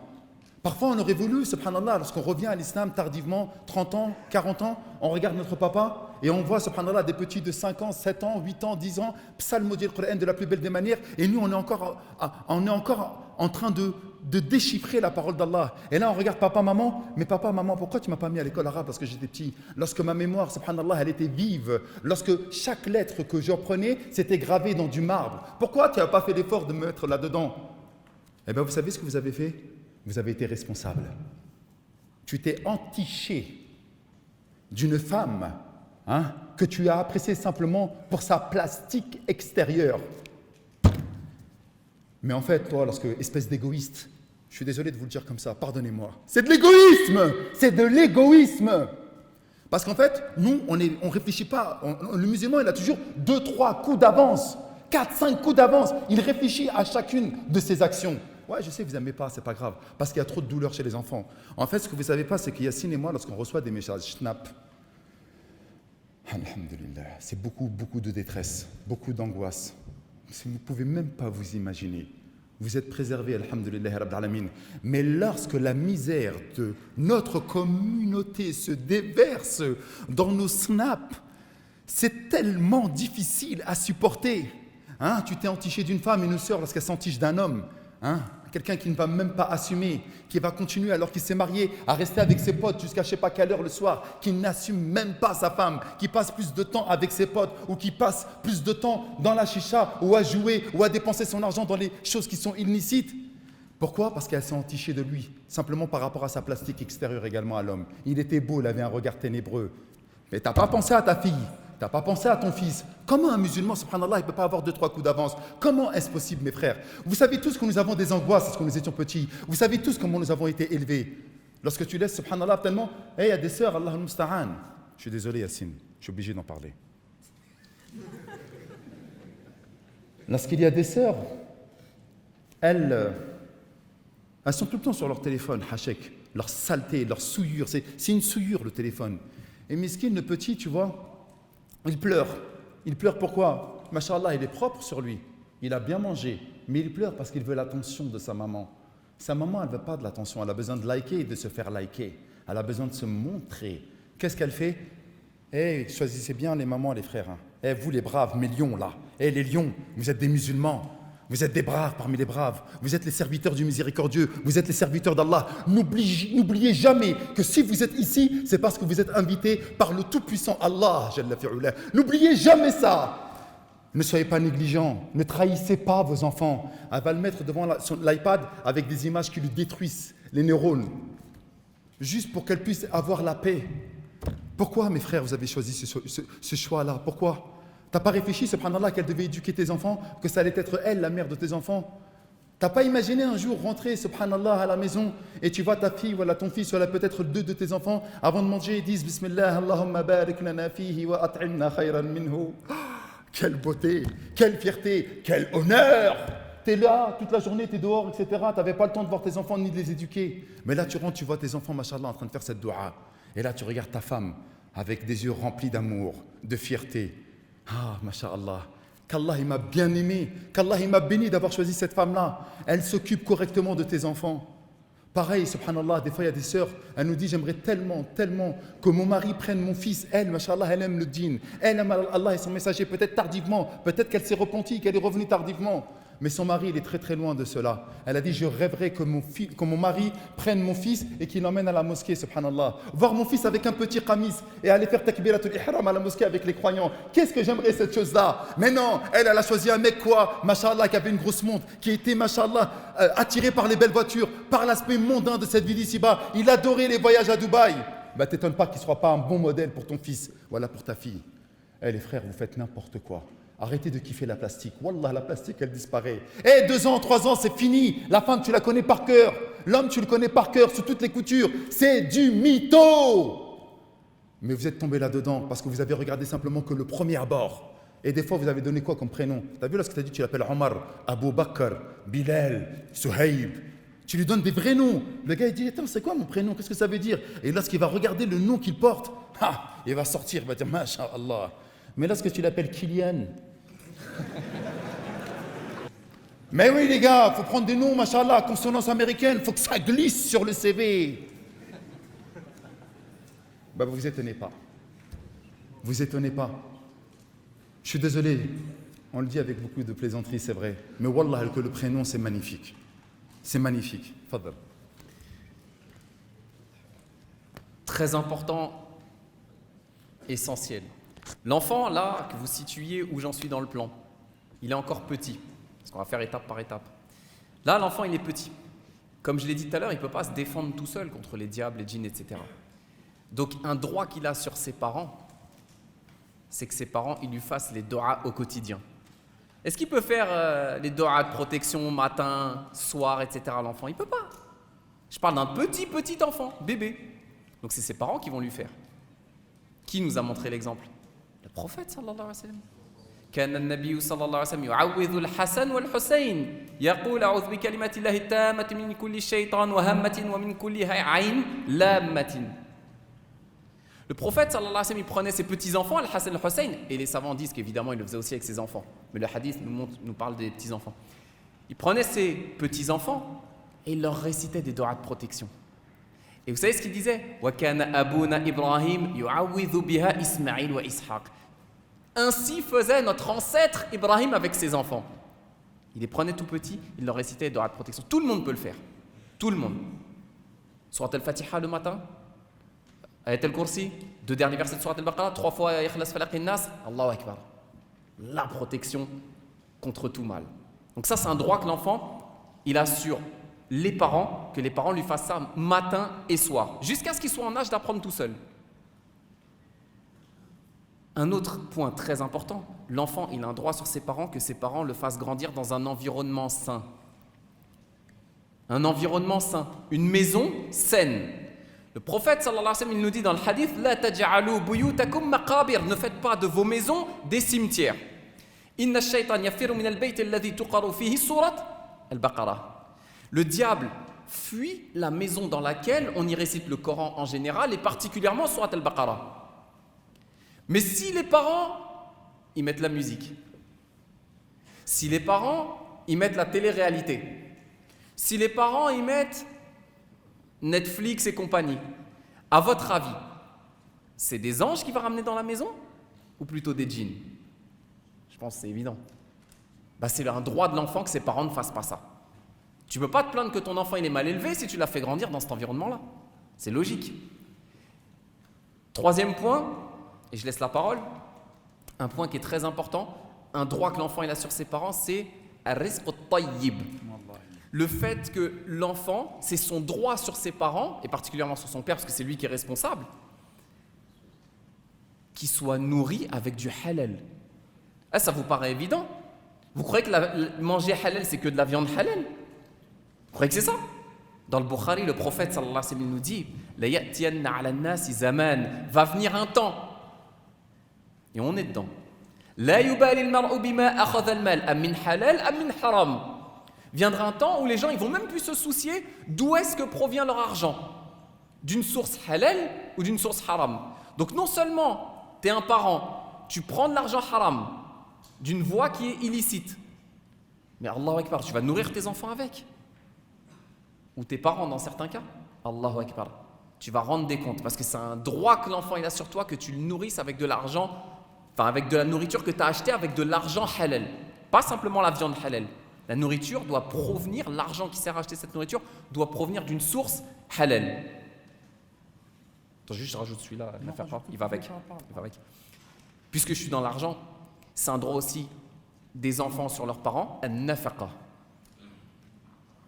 Parfois, on aurait voulu, subhanallah, lorsqu'on revient à l'islam tardivement, 30 ans, 40 ans, on regarde notre papa et on voit, subhanallah, des petits de 5 ans, 7 ans, 8 ans, 10 ans, psalmodier le Coran de la plus belle des manières. Et nous, on est encore en train de déchiffrer la parole d'Allah. Et là, on regarde papa, maman. Mais papa, maman, pourquoi tu ne m'as pas mis à l'école arabe parce que j'étais petit? Lorsque ma mémoire, subhanallah, elle était vive. Lorsque chaque lettre que je reprenais, c'était gravé dans du marbre. Pourquoi tu n'as pas fait l'effort de me mettre là-dedans? Eh bien, vous savez ce que vous avez fait? Vous avez été responsable. Tu t'es entiché d'une femme que tu as appréciée simplement pour sa plastique extérieure. Mais en fait, toi, espèce d'égoïste, je suis désolé de vous le dire comme ça, pardonnez-moi. C'est de l'égoïsme! C'est de l'égoïsme! Parce qu'en fait, nous, on réfléchit pas. Le musulman, il a toujours 2-3 coups d'avance, 4-5 coups d'avance. Il réfléchit à chacune de ses actions. Ouais, je sais que vous n'aimez pas, c'est pas grave, parce qu'il y a trop de douleur chez les enfants. En fait, ce que vous ne savez pas, c'est qu'il y a Yassine et moi, lorsqu'on reçoit des messages Schnapp, alhamdulillah, c'est beaucoup de détresse, beaucoup d'angoisse. Vous ne pouvez même pas vous imaginer. Vous êtes préservés, alhamdulillah, rabbil alamin. Mais lorsque la misère de notre communauté se déverse dans nos snaps, c'est tellement difficile à supporter. Tu t'es entiché d'une femme, une sœur, lorsqu'elle s'entiche d'un homme. Quelqu'un qui ne va même pas assumer, qui va continuer alors qu'il s'est marié à rester avec ses potes jusqu'à je ne sais pas quelle heure le soir, qui n'assume même pas sa femme, qui passe plus de temps avec ses potes ou qui passe plus de temps dans la chicha ou à jouer ou à dépenser son argent dans les choses qui sont illicites. Pourquoi? Parce qu'elle s'est entichée de lui, simplement par rapport à sa plastique extérieure également à l'homme. Il était beau, il avait un regard ténébreux. Mais tu n'as pas pensé à ta fille, Tu n'as pas pensé à ton fils. Comment un musulman, subhanallah, il ne peut pas avoir 2-3 coups d'avance? Comment est-ce possible, mes frères? Vous savez tous que nous avons des angoisses lorsque nous étions petits. Vous savez tous comment nous avons été élevés. Lorsque tu laisses, subhanallah, tellement, il y a des sœurs, Allah al-Musta'an. Je suis désolé, Yassine, je suis obligé d'en parler. Lorsqu'il y a des sœurs, elles sont tout le temps sur leur téléphone, hachek, leur saleté, leur souillure. C'est une souillure, le téléphone. Et miskin, le petit, tu vois, il pleure. Il pleure pourquoi? Masha'Allah, il est propre sur lui. Il a bien mangé. Mais il pleure parce qu'il veut l'attention de sa maman. Sa maman, elle ne veut pas de l'attention. Elle a besoin de liker et de se faire liker. Elle a besoin de se montrer. Qu'est-ce qu'elle fait? Choisissez bien les mamans et les frères. Hein. Vous les braves, mes lions là. Les lions, vous êtes des musulmans. Vous êtes des braves parmi les braves. Vous êtes les serviteurs du miséricordieux. Vous êtes les serviteurs d'Allah. N'oubliez jamais que si vous êtes ici, c'est parce que vous êtes invités par le tout-puissant Allah. N'oubliez jamais ça. Ne soyez pas négligents. Ne trahissez pas vos enfants. Elle va le mettre devant l'iPad avec des images qui lui détruisent les neurones. Juste pour qu'elle puisse avoir la paix. Pourquoi, mes frères, vous avez choisi ce choix-là? Pourquoi? T'as pas réfléchi, subhanallah, qu'elle devait éduquer tes enfants, que ça allait être elle, la mère de tes enfants? T'as pas imaginé un jour rentrer, subhanallah, à la maison et tu vois ta fille, voilà ton fils, voilà peut-être 2 de tes enfants, avant de manger, ils disent Bismillah, Allahumma barik lana fihi wa at'imna khayran minhu. Quelle beauté, quelle fierté, quel honneur! T'es là, toute la journée, t'es dehors, etc. T'avais pas le temps de voir tes enfants ni de les éduquer. Mais là, tu rentres, tu vois tes enfants, mashallah, en train de faire cette dua. Et là, tu regardes ta femme avec des yeux remplis d'amour, de fierté. Ah, masha'Allah, qu'Allah il m'a bien aimé, qu'Allah il m'a béni d'avoir choisi cette femme-là. Elle s'occupe correctement de tes enfants. Pareil, subhanallah, des fois il y a des sœurs, elle nous dit j'aimerais tellement que mon mari prenne mon fils. Elle, masha'Allah, elle aime le dîn. Elle aime Allah et son messager, peut-être tardivement, peut-être qu'elle s'est repentie, qu'elle est revenue tardivement. Mais son mari, il est très très loin de cela. Elle a dit, je rêverais que mon mari prenne mon fils et qu'il l'emmène à la mosquée, subhanallah. Voir mon fils avec un petit qamis et aller faire takbiratul ihram à la mosquée avec les croyants. Qu'est-ce que j'aimerais cette chose-là? Mais non, elle a choisi un mec quoi? Mashallah, qui avait une grosse montre, qui était, mashallah, attiré par les belles voitures, par l'aspect mondain de cette vie d'ici-bas. Il adorait les voyages à Dubaï. T'étonne pas qu'il ne soit pas un bon modèle pour ton fils. Voilà pour ta fille. Les frères, vous faites n'importe quoi. Arrêtez de kiffer la plastique. Wallah, la plastique, elle disparaît. 2 ans, 3 ans, c'est fini. La femme, tu la connais par cœur. L'homme, tu le connais par cœur, sous toutes les coutures. C'est du mytho. Mais vous êtes tombé là-dedans parce que vous avez regardé simplement que le premier abord. Et des fois, vous avez donné quoi comme prénom? Tu as vu lorsque tu as dit, tu l'appelles Omar, Abu Bakr, Bilal, Suhaib. Tu lui donnes des vrais noms. Le gars, il dit, attends, c'est quoi mon prénom? Qu'est-ce que ça veut dire? Et lorsqu'il va regarder le nom qu'il porte, il va sortir, il va dire, Masha'Allah. Mais lorsque tu l'appelles Kylian, mais oui les gars, il faut prendre des noms, machallah, consonance américaine, il faut que ça glisse sur le CV. Vous étonnez pas. Vous étonnez pas. Je suis désolé, on le dit avec beaucoup de plaisanterie, c'est vrai. Mais wallah, que le prénom, c'est magnifique. C'est magnifique. Fadal. Très important, essentiel. L'enfant, là, que vous situiez où j'en suis dans le plan, il est encore petit, parce qu'on va faire étape par étape. Là, l'enfant, il est petit. Comme je l'ai dit tout à l'heure, il ne peut pas se défendre tout seul contre les diables, les djinns, etc. Donc, un droit qu'il a sur ses parents, c'est que ses parents, ils lui fassent les doigts au quotidien. Est-ce qu'il peut faire les doigts de protection matin, soir, etc. l'enfant? Il ne peut pas. Je parle d'un petit enfant, bébé. Donc, c'est ses parents qui vont lui faire. Qui nous a montré l'exemple? Le prophète sallallahu alayhi wa sallam. كان النبي صلى الله عليه وسلم يعوذ الحسن والحسين يقول أعوذ بكلمات الله التامة من كل شيطان وهمة ومن كل عين لامة. Le prophète sallallahu alayhi wa sallam, il prenait ses petits-enfants, le Hassan et le Hussein, et les savants disent qu'évidemment il le faisait aussi avec ses enfants, mais le hadith nous parle des petits-enfants. Il prenait ses petits-enfants et il leur récitait des doigts de protection. Et vous savez ce qu'il disait? وَكَانَ أَبُونَا إِبْرَاهِيمَ يُعَوِّذُ بِهَا إِسْمَعِيلُ وَإِسْحَاقَ. Ainsi faisait notre ancêtre Ibrahim avec ses enfants. Il les prenait tout petits, il leur récitait des doigts de protection. Tout le monde peut le faire. Tout le monde. Surat al-Fatiha le matin, Ayat al-Kursi, 2 derniers versets de Surat al-Baqarah, 3 fois Ikhlas Falaq Nas, Allahu Akbar. La protection contre tout mal. Donc ça, c'est un droit que l'enfant, il a sur les parents, que les parents lui fassent ça matin et soir, jusqu'à ce qu'il soit en âge d'apprendre tout seul. Un autre point très important, l'enfant, il a un droit sur ses parents que ses parents le fassent grandir dans un environnement sain. Un environnement sain, une maison saine. Le prophète sallallahu alayhi wa sallam, il nous dit dans le hadith « La taj'alu buyutakum maqabir » ne faites pas de vos maisons des cimetières. « Inna ash-shaytan yafiru min al-bayt alladhi tuqaru fihi surat al-Baqarah » Le diable fuit la maison dans laquelle on y récite le Coran en général et particulièrement surat al-Baqarah. Mais si les parents, ils mettent la musique, si les parents, ils mettent la télé-réalité, si les parents, ils mettent Netflix et compagnie, à votre avis, c'est des anges qui vont ramener dans la maison ou plutôt des djinns? Je pense que c'est évident. C'est un droit de l'enfant que ses parents ne fassent pas ça. Tu ne peux pas te plaindre que ton enfant il est mal élevé si tu l'as fait grandir dans cet environnement-là. C'est logique. Troisième point, et je laisse la parole, un point qui est très important, un droit que l'enfant il a sur ses parents, c'est ar-rizq at-tayyib. Le fait que l'enfant, c'est son droit sur ses parents, et particulièrement sur son père, parce que c'est lui qui est responsable, qu'il soit nourri avec du halal. Ça vous paraît évident? Vous croyez que manger halal, c'est que de la viande halal? Vous croyez que c'est ça? Dans le Bukhari, le prophète sallallahu alayhi wa sallam nous dit La ya'tiyanna 'ala an-nasi zaman, va venir un temps. Et on est dedans. La yubali al-mar'u bima akhadha al-mal, am min halal, am min haram. Viendra un temps où les gens ils vont même plus se soucier d'où est-ce que provient leur argent. D'une source halal ou d'une source haram. Donc non seulement tu es un parent, tu prends de l'argent haram d'une voie qui est illicite, mais Allahu Akbar, tu vas nourrir tes enfants avec. Ou tes parents dans certains cas, Allahu Akbar, tu vas rendre des comptes parce que c'est un droit que l'enfant il a sur toi que tu le nourrisses avec de l'argent, avec de la nourriture que tu as achetée avec de l'argent halal, pas simplement la viande halal. La nourriture doit provenir, l'argent qui sert à acheter cette nourriture doit provenir d'une source halal. Attends, juste je rajoute celui-là, il va avec. Puisque je suis dans l'argent, c'est un droit aussi des enfants sur leurs parents, an-nafaqa.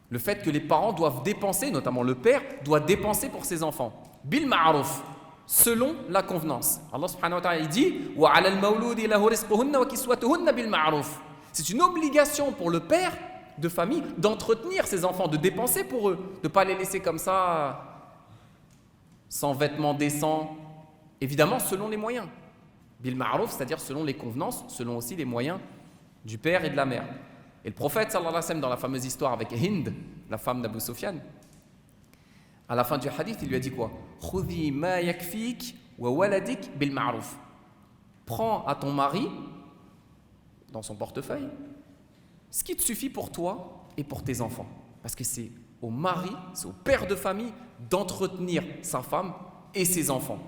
Le fait que les parents doivent dépenser, notamment le père, doit dépenser pour ses enfants. Bil ma'ruf, selon la convenance. Allah subhanahu wa ta'ala il dit wa 'ala al-mawludi lahu rizquhunna wa kiswatuhunna bil ma'ruf. C'est une obligation pour le père de famille d'entretenir ses enfants, de dépenser pour eux, de ne pas les laisser comme ça, sans vêtements décents, évidemment selon les moyens. Bil ma'ruf, c'est-à-dire selon les convenances, selon aussi les moyens du père et de la mère. Et le prophète sallallahu alayhi wa sallam, dans la fameuse histoire avec Hind, la femme d'Abu Sufyan, à la fin du hadith, il lui a dit quoi? Khudhi ma yakfik wa waladik bil ma'ruf. Prends à ton mari, dans son portefeuille, ce qui te suffit pour toi et pour tes enfants. Parce que c'est au mari, c'est au père de famille d'entretenir sa femme et ses enfants.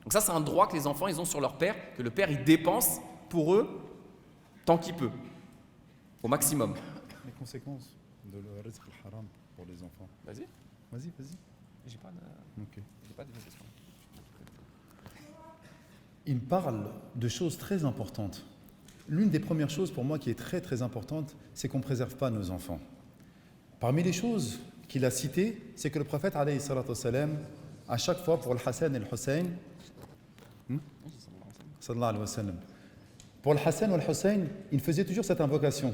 Donc ça, c'est un droit que les enfants ils ont sur leur père, que le père il dépense pour eux tant qu'il peut, au maximum. Les conséquences de le rizq al-haram pour les enfants. Vas-y. J'ai pas de question. Il parle de choses très importantes. L'une des premières choses pour moi qui est très très importante, c'est qu'on ne préserve pas nos enfants. Parmi les choses qu'il a citées, c'est que le prophète alayhi salatu wassalam, à chaque fois pour le Hassan et le Hussein, sallallahu alayhi wa sallam, pour le Hassan et le Hussein, il faisait toujours cette invocation.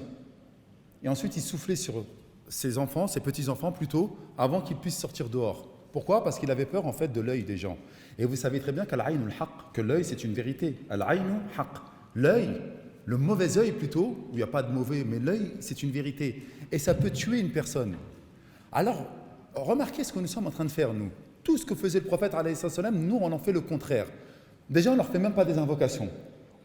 Et ensuite, il soufflait sur ses enfants, ses petits-enfants plutôt, avant qu'ils puissent sortir dehors. Pourquoi? Parce qu'il avait peur en fait de l'œil des gens. Et vous savez très bien qu'al-ayn al-haq, que l'œil c'est une vérité. Al-ayn haq, l'œil, le mauvais œil plutôt, où il n'y a pas de mauvais, mais l'œil c'est une vérité. Et ça peut tuer une personne. Alors, remarquez ce que nous sommes en train de faire nous. Tout ce que faisait le prophète alayhi salam, nous on en fait le contraire. Déjà on ne leur fait même pas des invocations.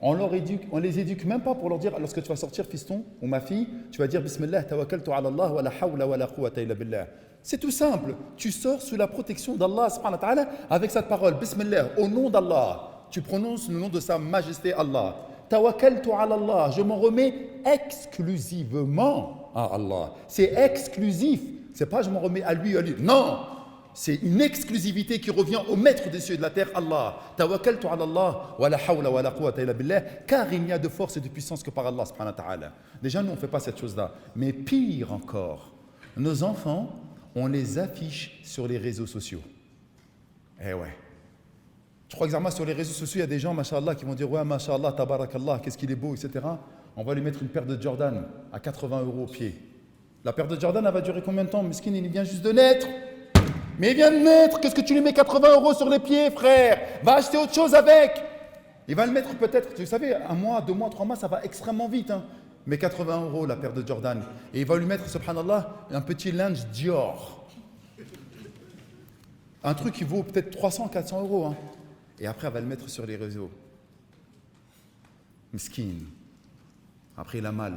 On les éduque même pas pour leur dire, lorsque tu vas sortir fiston ou ma fille, tu vas dire Bismillah tawakkaltu ala Allah wa la hawla wa la quwwata illa billah. C'est tout simple. Tu sors sous la protection d'Allah subhanahu wa ta'ala avec cette parole. Bismillah, au nom d'Allah. Tu prononces le nom de sa majesté Allah. Tawakkaltu ala Allah. Je m'en remets exclusivement à Allah. C'est exclusif. C'est pas je m'en remets à lui, à lui. Non. C'est une exclusivité qui revient au maître des cieux et de la terre, Allah. Tawakkaltu ala Allah wa la hawla wa la quwwata illa billah. Car il n'y a de force et de puissance que par Allah subhanahu wa ta'ala. Déjà, nous, on ne fait pas cette chose-là. Mais pire encore, nos enfants, on les affiche sur les réseaux sociaux. Eh ouais. Je crois que Zarma, sur les réseaux sociaux, il y a des gens, machallah, qui vont dire ouais, machallah, tabarakallah, qu'est-ce qu'il est beau, etc. On va lui mettre une paire de Jordan à 80 € au pied. La paire de Jordan, elle va durer combien de temps? Miskin, il vient juste de naître. Mais il vient de naître, qu'est-ce que tu lui mets 80 € sur les pieds, frère? Va acheter autre chose avec. Il va le mettre peut-être, vous savez, 1 mois, 2 mois, 3 mois, ça va extrêmement vite. Hein. Mais 80 € la paire de Jordan. Et il va lui mettre, subhanallah, un petit linge Dior. Un truc qui vaut peut-être 300, 400 €. Hein. Et après, elle va le mettre sur les réseaux. Miskin. Après, il a mal.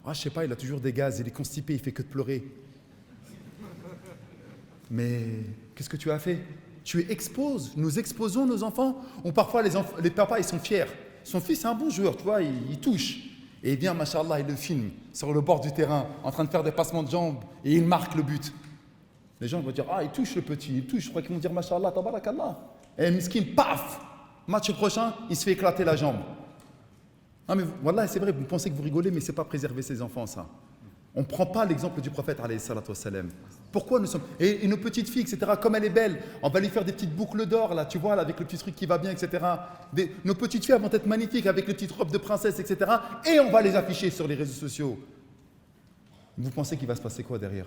Ah, je sais pas, il a toujours des gaz, il est constipé, il fait que de pleurer. Mais qu'est-ce que tu as fait? Tu exposes, nous exposons nos enfants. Ou parfois, les papas, ils sont fiers. Son fils est un bon joueur, tu vois, il touche. Et il vient, machallah, il le filme sur le bord du terrain, en train de faire des passements de jambes, et il marque le but. Les gens vont dire, ah, il touche le petit, il touche. Je crois qu'ils vont dire, machallah, tabarakallah. Et miskin, paf! Match prochain, il se fait éclater la jambe. Non mais voilà, c'est vrai, vous pensez que vous rigolez, mais ce n'est pas préserver ses enfants, ça. On ne prend pas l'exemple du prophète, alayhi salatu wassalam. Pourquoi nous sommes... Et nos petites filles, etc., comme elle est belle, on va lui faire des petites boucles d'or, là, tu vois, là, avec le petit truc qui va bien, etc. Nos petites filles vont être magnifiques, avec les petites robes de princesse, etc. Et on va les afficher sur les réseaux sociaux. Vous pensez qu'il va se passer quoi derrière?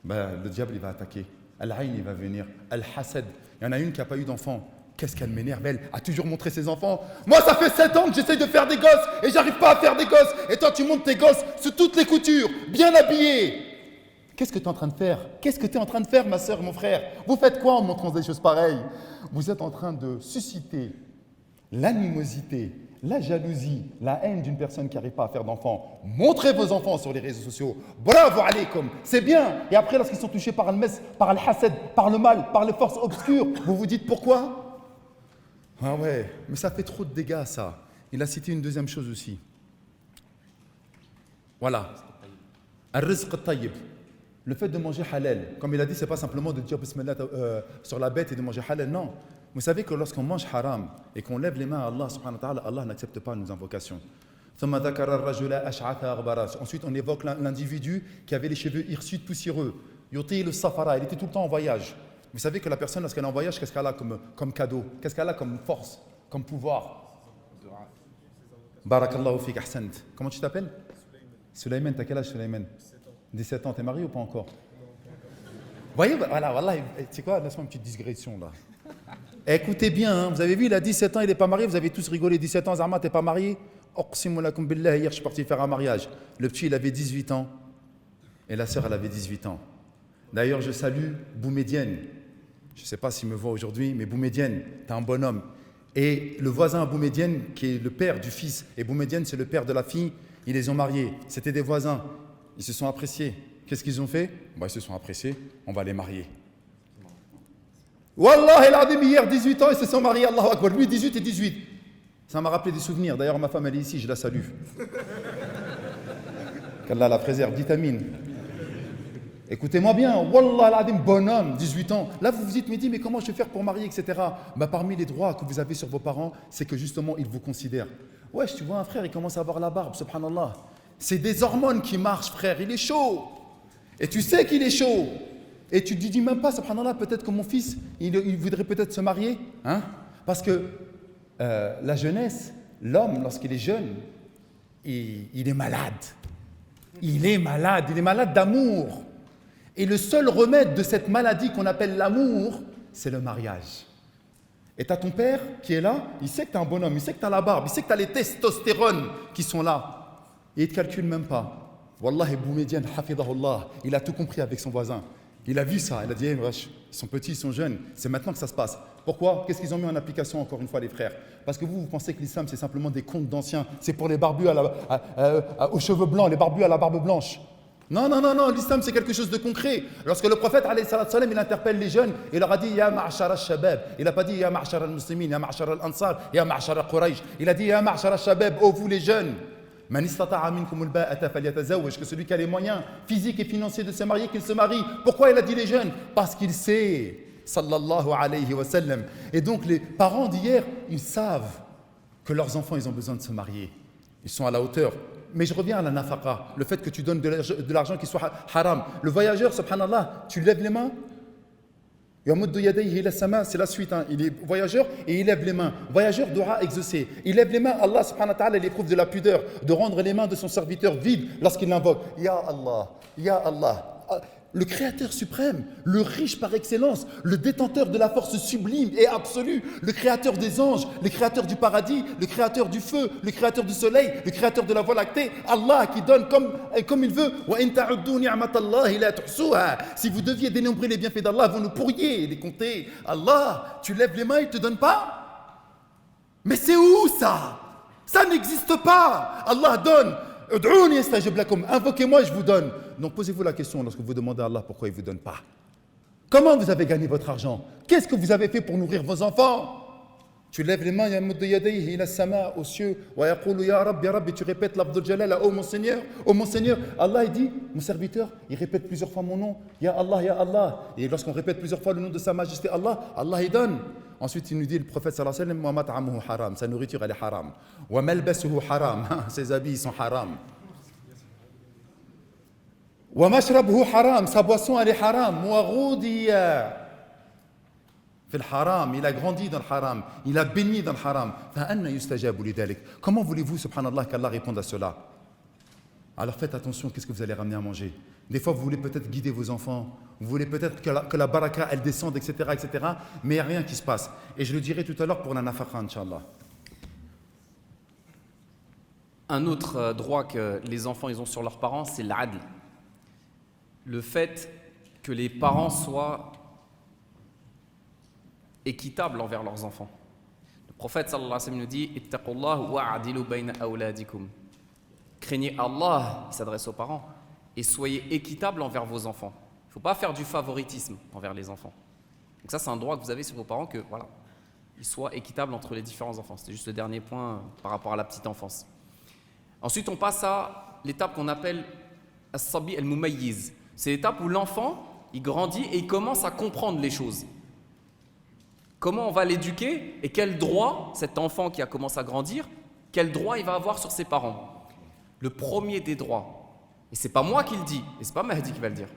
Le diable, il va attaquer. Al-Ayn, il va venir. Al-Hasad. Il y en a une qui n'a pas eu d'enfant. Qu'est-ce qu'elle m'énerve, elle a toujours montré ses enfants. Moi, ça fait 7 ans que j'essaie de faire des gosses et j'arrive pas à faire des gosses. Et toi, tu montes tes gosses sous toutes les coutures, bien habillés. Qu'est-ce que tu es en train de faire? Qu'est-ce que tu es en train de faire, ma soeur, mon frère? Vous faites quoi en montrant des choses pareilles? Vous êtes en train de susciter l'animosité, la jalousie, la haine d'une personne qui n'arrive pas à faire d'enfants. Montrez vos enfants sur les réseaux sociaux. Bravo, alaykoum, c'est bien. Et après, lorsqu'ils sont touchés par le mes, par le hasad, par le mal, par les forces obscures, vous vous dites pourquoi? Ah ouais, mais ça fait trop de dégâts, ça. Il a cité une deuxième chose aussi. Voilà. Al-rizq al-tayyib. Le fait de manger halal. Comme il a dit, ce n'est pas simplement de dire bismillah sur la bête et de manger halal. Non. Vous savez que lorsqu'on mange haram et qu'on lève les mains à Allah subhanahu wa ta'ala, Allah n'accepte pas nos invocations. Ensuite, on évoque l'individu qui avait les cheveux hirsutes poussiéreux. Yuti le safara, il était tout le temps en voyage. Vous savez que la personne, lorsqu'elle est en voyage, qu'est-ce qu'elle a comme cadeau? Qu'est-ce qu'elle a comme force, comme pouvoir? Barakallahu fik ahsant. Comment tu t'appelles? Sulayman, t'as quel âge, Sulayman? 17 ans, t'es marié ou pas encore? Vous voyez, voilà, tu sais quoi, laisse-moi une petite digression là. Écoutez bien, hein, vous avez vu, il a 17 ans, il n'est pas marié, vous avez tous rigolé. 17 ans, Zarma, t'es pas marié? Oqsimu lakum billah, hier je suis parti faire un mariage. Le petit, il avait 18 ans et la sœur, elle avait 18 ans. D'ailleurs, je salue Boumedienne. Je ne sais pas s'il me voit aujourd'hui, mais Boumedienne, tu es un bonhomme. Et le voisin à Boumedienne, qui est le père du fils, et Boumedienne, c'est le père de la fille, ils les ont mariés. C'était des voisins. Ils se sont appréciés. Qu'est-ce qu'ils ont fait? Ils se sont appréciés, on va les marier. Wallah, el adim, hier, 18 ans, ils se sont mariés, Allahu Akbar. Lui, 18 et 18. Ça m'a rappelé des souvenirs. D'ailleurs, ma femme, elle est ici, je la salue. Qu'Allah la préserve, vitamine. Écoutez-moi bien, Wallah al-Adim, bonhomme, 18 ans. Là, vous vous dites, mais comment je vais faire pour marier, etc. Parmi les droits que vous avez sur vos parents, c'est que justement, ils vous considèrent. Wesh, tu vois un frère, il commence à avoir la barbe, subhanallah. C'est des hormones qui marchent, frère, il est chaud. Et tu sais qu'il est chaud. Et tu te dis même pas, subhanallah, peut-être que mon fils, il voudrait peut-être se marier. Hein? Parce que la jeunesse, l'homme, lorsqu'il est jeune, il est malade. Il est malade d'amour. Et le seul remède de cette maladie qu'on appelle l'amour, c'est le mariage. Et tu as ton père qui est là, il sait que tu es un bonhomme, il sait que tu as la barbe, il sait que tu as les testostérones qui sont là. Et il ne te calcule même pas. Wallahi, Boumedienne, hafidahullah, il a tout compris avec son voisin. Il a vu ça, il a dit, wesh, ils sont petits, ils sont jeunes, c'est maintenant que ça se passe. Pourquoi? Qu'est-ce qu'ils ont mis en application, encore une fois, les frères? Parce que vous pensez que l'islam, c'est simplement des contes d'anciens, c'est pour les barbus aux cheveux blancs, les barbus à la barbe blanche. Non, l'islam c'est quelque chose de concret. Lorsque le prophète, alayhi salatu salam, il interpelle les jeunes, il leur a dit, Ya ma'ashara al-shabab. Il n'a pas dit, Ya ma'ashara al-muslimin, Ya ma'ashara al-ansar, Ya ma'ashara al-quraysh. Il a dit, Ya ma'ashara al-shabab, oh vous les jeunes. Man istata'a minkum al-ba'ata falyatazawwaj, que celui qui a les moyens physiques et financiers de se marier, qu'il se marie. Pourquoi il a dit les jeunes? Parce qu'il sait, sallallahu alayhi wa sallam. Et donc les parents d'hier, ils savent que leurs enfants, ils ont besoin de se marier. Ils sont à la hauteur. Mais je reviens à la nafaqa, le fait que tu donnes de l'argent qui soit haram. Le voyageur, subhanallah, tu lèves les mains, Yamuddu yadayhi ila sama, c'est la suite. Hein. Il est voyageur et il lève les mains. Voyageur doit exaucer. Il lève les mains. Allah subhanahu wa ta'ala l'éprouve de la pudeur de rendre les mains de son serviteur vides lorsqu'il l'invoque. Ya Allah, Ya Allah. Le Créateur suprême, le riche par excellence, le détenteur de la force sublime et absolue, le Créateur des anges, le Créateur du paradis, le Créateur du feu, le Créateur du soleil, le Créateur de la voie lactée, Allah qui donne comme il veut. Si vous deviez dénombrer les bienfaits d'Allah, vous ne pourriez les compter. Allah, tu lèves les mains, il ne te donne pas? Mais c'est où ça? Ça n'existe pas. Allah donne. Invoquez-moi et je vous donne. Donc posez-vous la question lorsque vous demandez à Allah pourquoi il ne vous donne pas. Comment vous avez gagné votre argent? Qu'est-ce que vous avez fait pour nourrir vos enfants? Tu lèves les mains, aux cieux, ya Rabbi, tu répètes l'Abdul Jalal, oh mon Seigneur, Allah il dit, mon serviteur, il répète plusieurs fois mon nom, Ya Allah, Ya Allah. Et lorsqu'on répète plusieurs fois le nom de sa majesté Allah, Allah il donne. Ensuite il nous dit, le prophète sallallahu alayhi wa sallam, wa mat'amuhu haram, sa nourriture elle est haram, wa malbasuhu haram, ses habits ils sont haram. Wa mashrabuhu haram, sa boisson elle est haram, wa ghudiya. Il a grandi dans le haram, il a baigné dans le haram. Comment voulez-vous, subhanallah, qu'Allah réponde à cela? Alors faites attention, qu'est-ce que vous allez ramener à manger? Des fois, vous voulez peut-être guider vos enfants, vous voulez peut-être que la baraka, elle descende, etc., mais il n'y a rien qui se passe. Et je le dirai tout à l'heure pour la nafaqa, Inch'Allah. Un autre droit que les enfants ils ont sur leurs parents, c'est l'adl. Le fait que les parents soient équitables envers leurs enfants. Le prophète sallallahu alayhi wa sallam nous dit Ittaqullah wa'adilu bayna awladikum. Craignez Allah, il s'adresse aux parents, et soyez équitables envers vos enfants. Il ne faut pas faire du favoritisme envers les enfants. Donc ça, c'est un droit que vous avez sur vos parents, que voilà, ils soient équitables entre les différents enfants. C'était juste le dernier point par rapport à la petite enfance. Ensuite, on passe à l'étape qu'on appelle as-sabi al-mumayyiz. C'est l'étape où l'enfant, il grandit et il commence à comprendre les choses. Comment on va l'éduquer et quel droit, cet enfant qui a commencé à grandir, quel droit il va avoir sur ses parents. Le premier des droits, et c'est pas moi qui le dis, et c'est pas Mahdi qui va le dire,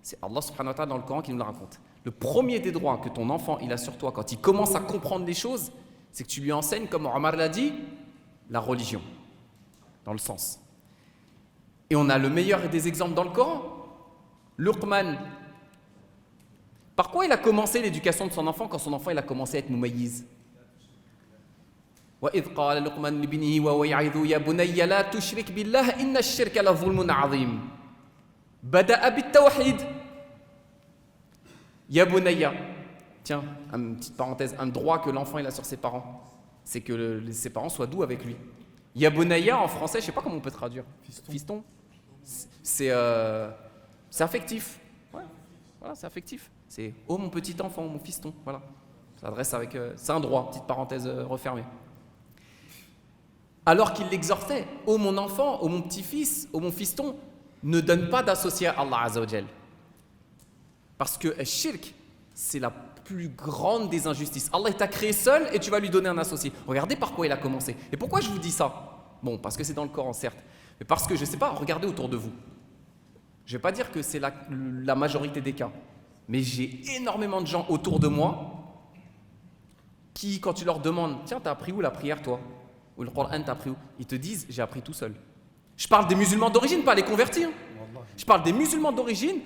c'est Allah subhanahu wa ta'ala dans le Coran qui nous le raconte. Le premier des droits que ton enfant il a sur toi quand il commence à comprendre les choses, c'est que tu lui enseignes, comme Omar l'a dit, la religion, dans le sens. Et on a le meilleur des exemples dans le Coran, Luqman. Par quoi il a commencé l'éducation de son enfant quand son enfant il a commencé à être mumayyiz? وَإِذْ قَالَ لُقْمَانُ لِابْنِهِ وَهُوَ يَعِظُهُ يَا بُنَيَّ لَا تُشْرِكْ بِاللَّهِ إِنَّ الشِّرْكَ لَظُلْمٌ عَظِيمٌ بَدَأَ بِالتَّوْحِيدِ يَا بُنَيَّ. Tiens, une petite parenthèse, un droit que l'enfant il a sur ses parents, c'est que ses parents soient doux avec lui. Ya bunayya en français, je ne sais pas comment on peut traduire. Fiston. C'est affectif. Ouais. Voilà, c'est affectif. C'est oh mon petit enfant, mon fiston. Voilà. Ça s'adresse avec. C'est un droit. Petite parenthèse refermée. Alors qu'il l'exhortait, oh mon enfant, oh mon petit-fils, oh mon fiston, ne donne pas d'associé à Allah Azza wa Jal. Parce que le shirk, c'est la plus grande des injustices. Allah t'a créé seul et tu vas lui donner un associé. Regardez par quoi il a commencé. Et pourquoi je vous dis ça? Bon, parce que c'est dans le Coran, certes. Mais parce que, je ne sais pas, regardez autour de vous. Je ne vais pas dire que c'est la majorité des cas. Mais j'ai énormément de gens autour de moi qui, quand tu leur demandes, tiens, t'as appris où la prière, toi? Ou le Coran, t'as appris où? Ils te disent, j'ai appris tout seul. Je parle des musulmans d'origine, pas les convertis. Hein. Je parle des musulmans d'origine.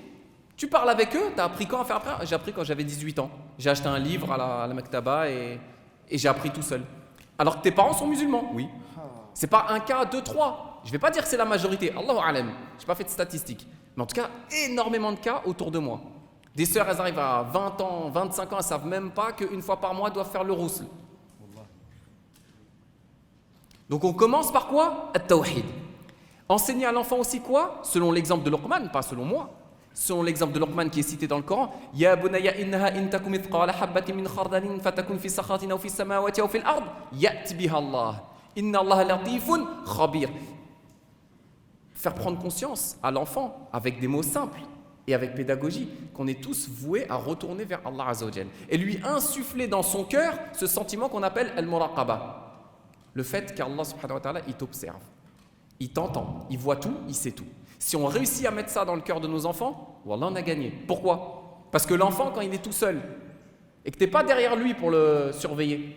Tu parles avec eux, t'as appris quand à faire après? J'ai appris quand j'avais 18 ans. J'ai acheté un livre à la Maktaba et j'ai appris tout seul. Alors que tes parents sont musulmans, oui. C'est pas un cas, deux, trois. Je vais pas dire que c'est la majorité. Allahu alam. J'ai pas fait de statistiques. Mais en tout cas, énormément de cas autour de moi. Des sœurs, elles arrivent à 20 ans, 25 ans, elles savent même pas qu'une fois par mois, elles doivent faire le rousl. Donc on commence par quoi? At-tawhid. Enseigner à l'enfant aussi quoi? Selon l'exemple de Luqman, pas selon moi. Selon l'exemple de Luqman qui est cité dans le Coran, Ya bunayya innaha in takum mithqala habatin min khardalin fatakun fi sakhatin aw fi samawati aw fil ard ya'ti biha Allah. Inna Allah latifun khabir. Faire prendre conscience à l'enfant avec des mots simples et avec pédagogie qu'on est tous voués à retourner vers Allah Azza wa Jal et lui insuffler dans son cœur ce sentiment qu'on appelle al-muraqaba. Le fait qu'Allah subhanahu wa ta'ala il t'observe, il t'entend, il voit tout, il sait tout. Si on réussit à mettre ça dans le cœur de nos enfants, wallah, on a gagné. Pourquoi? Parce que l'enfant, quand il est tout seul, et que tu n'es pas derrière lui pour le surveiller,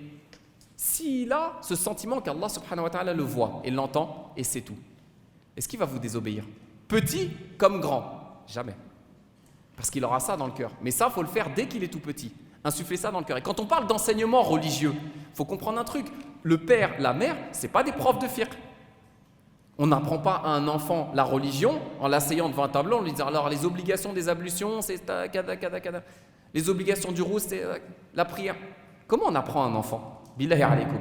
s'il a ce sentiment qu'Allah subhanahu wa ta'ala le voit et l'entend, et c'est tout, est-ce qu'il va vous désobéir? Petit comme grand? Jamais. Parce qu'il aura ça dans le cœur. Mais ça, il faut le faire dès qu'il est tout petit. Insuffler ça dans le cœur. Et quand on parle d'enseignement religieux, il faut comprendre un truc. Le père, la mère, ce n'est pas des profs de fiqh. On n'apprend pas à un enfant la religion en l'asseyant devant un tableau, en lui disant alors les obligations des ablutions, c'est kada. Les obligations du roux, c'est la prière. Comment on apprend à un enfant? Billahi alaykoum.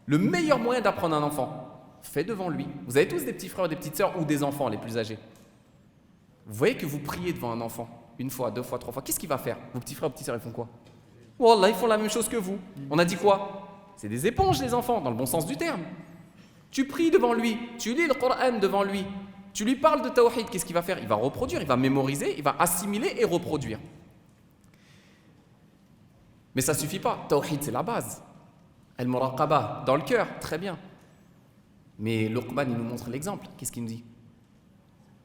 Le meilleur moyen d'apprendre à un enfant, fait devant lui. Vous avez tous des petits frères, des petites sœurs ou des enfants les plus âgés. Vous voyez que vous priez devant un enfant, une fois, deux fois, trois fois. Qu'est-ce qu'il va faire? Vos petits frères, petites sœurs, ils font quoi? Wallah, ils font la même chose que vous. On a dit quoi? C'est des éponges, les enfants, dans le bon sens du terme. Tu pries devant lui, tu lis le Coran devant lui, tu lui parles de tawhid, qu'est-ce qu'il va faire? Il va reproduire, il va mémoriser, il va assimiler et reproduire. Mais ça ne suffit pas. Tawhid, c'est la base. Al-Muraqabah, dans le cœur, très bien. Mais Luqman, il nous montre l'exemple. Qu'est-ce qu'il nous dit?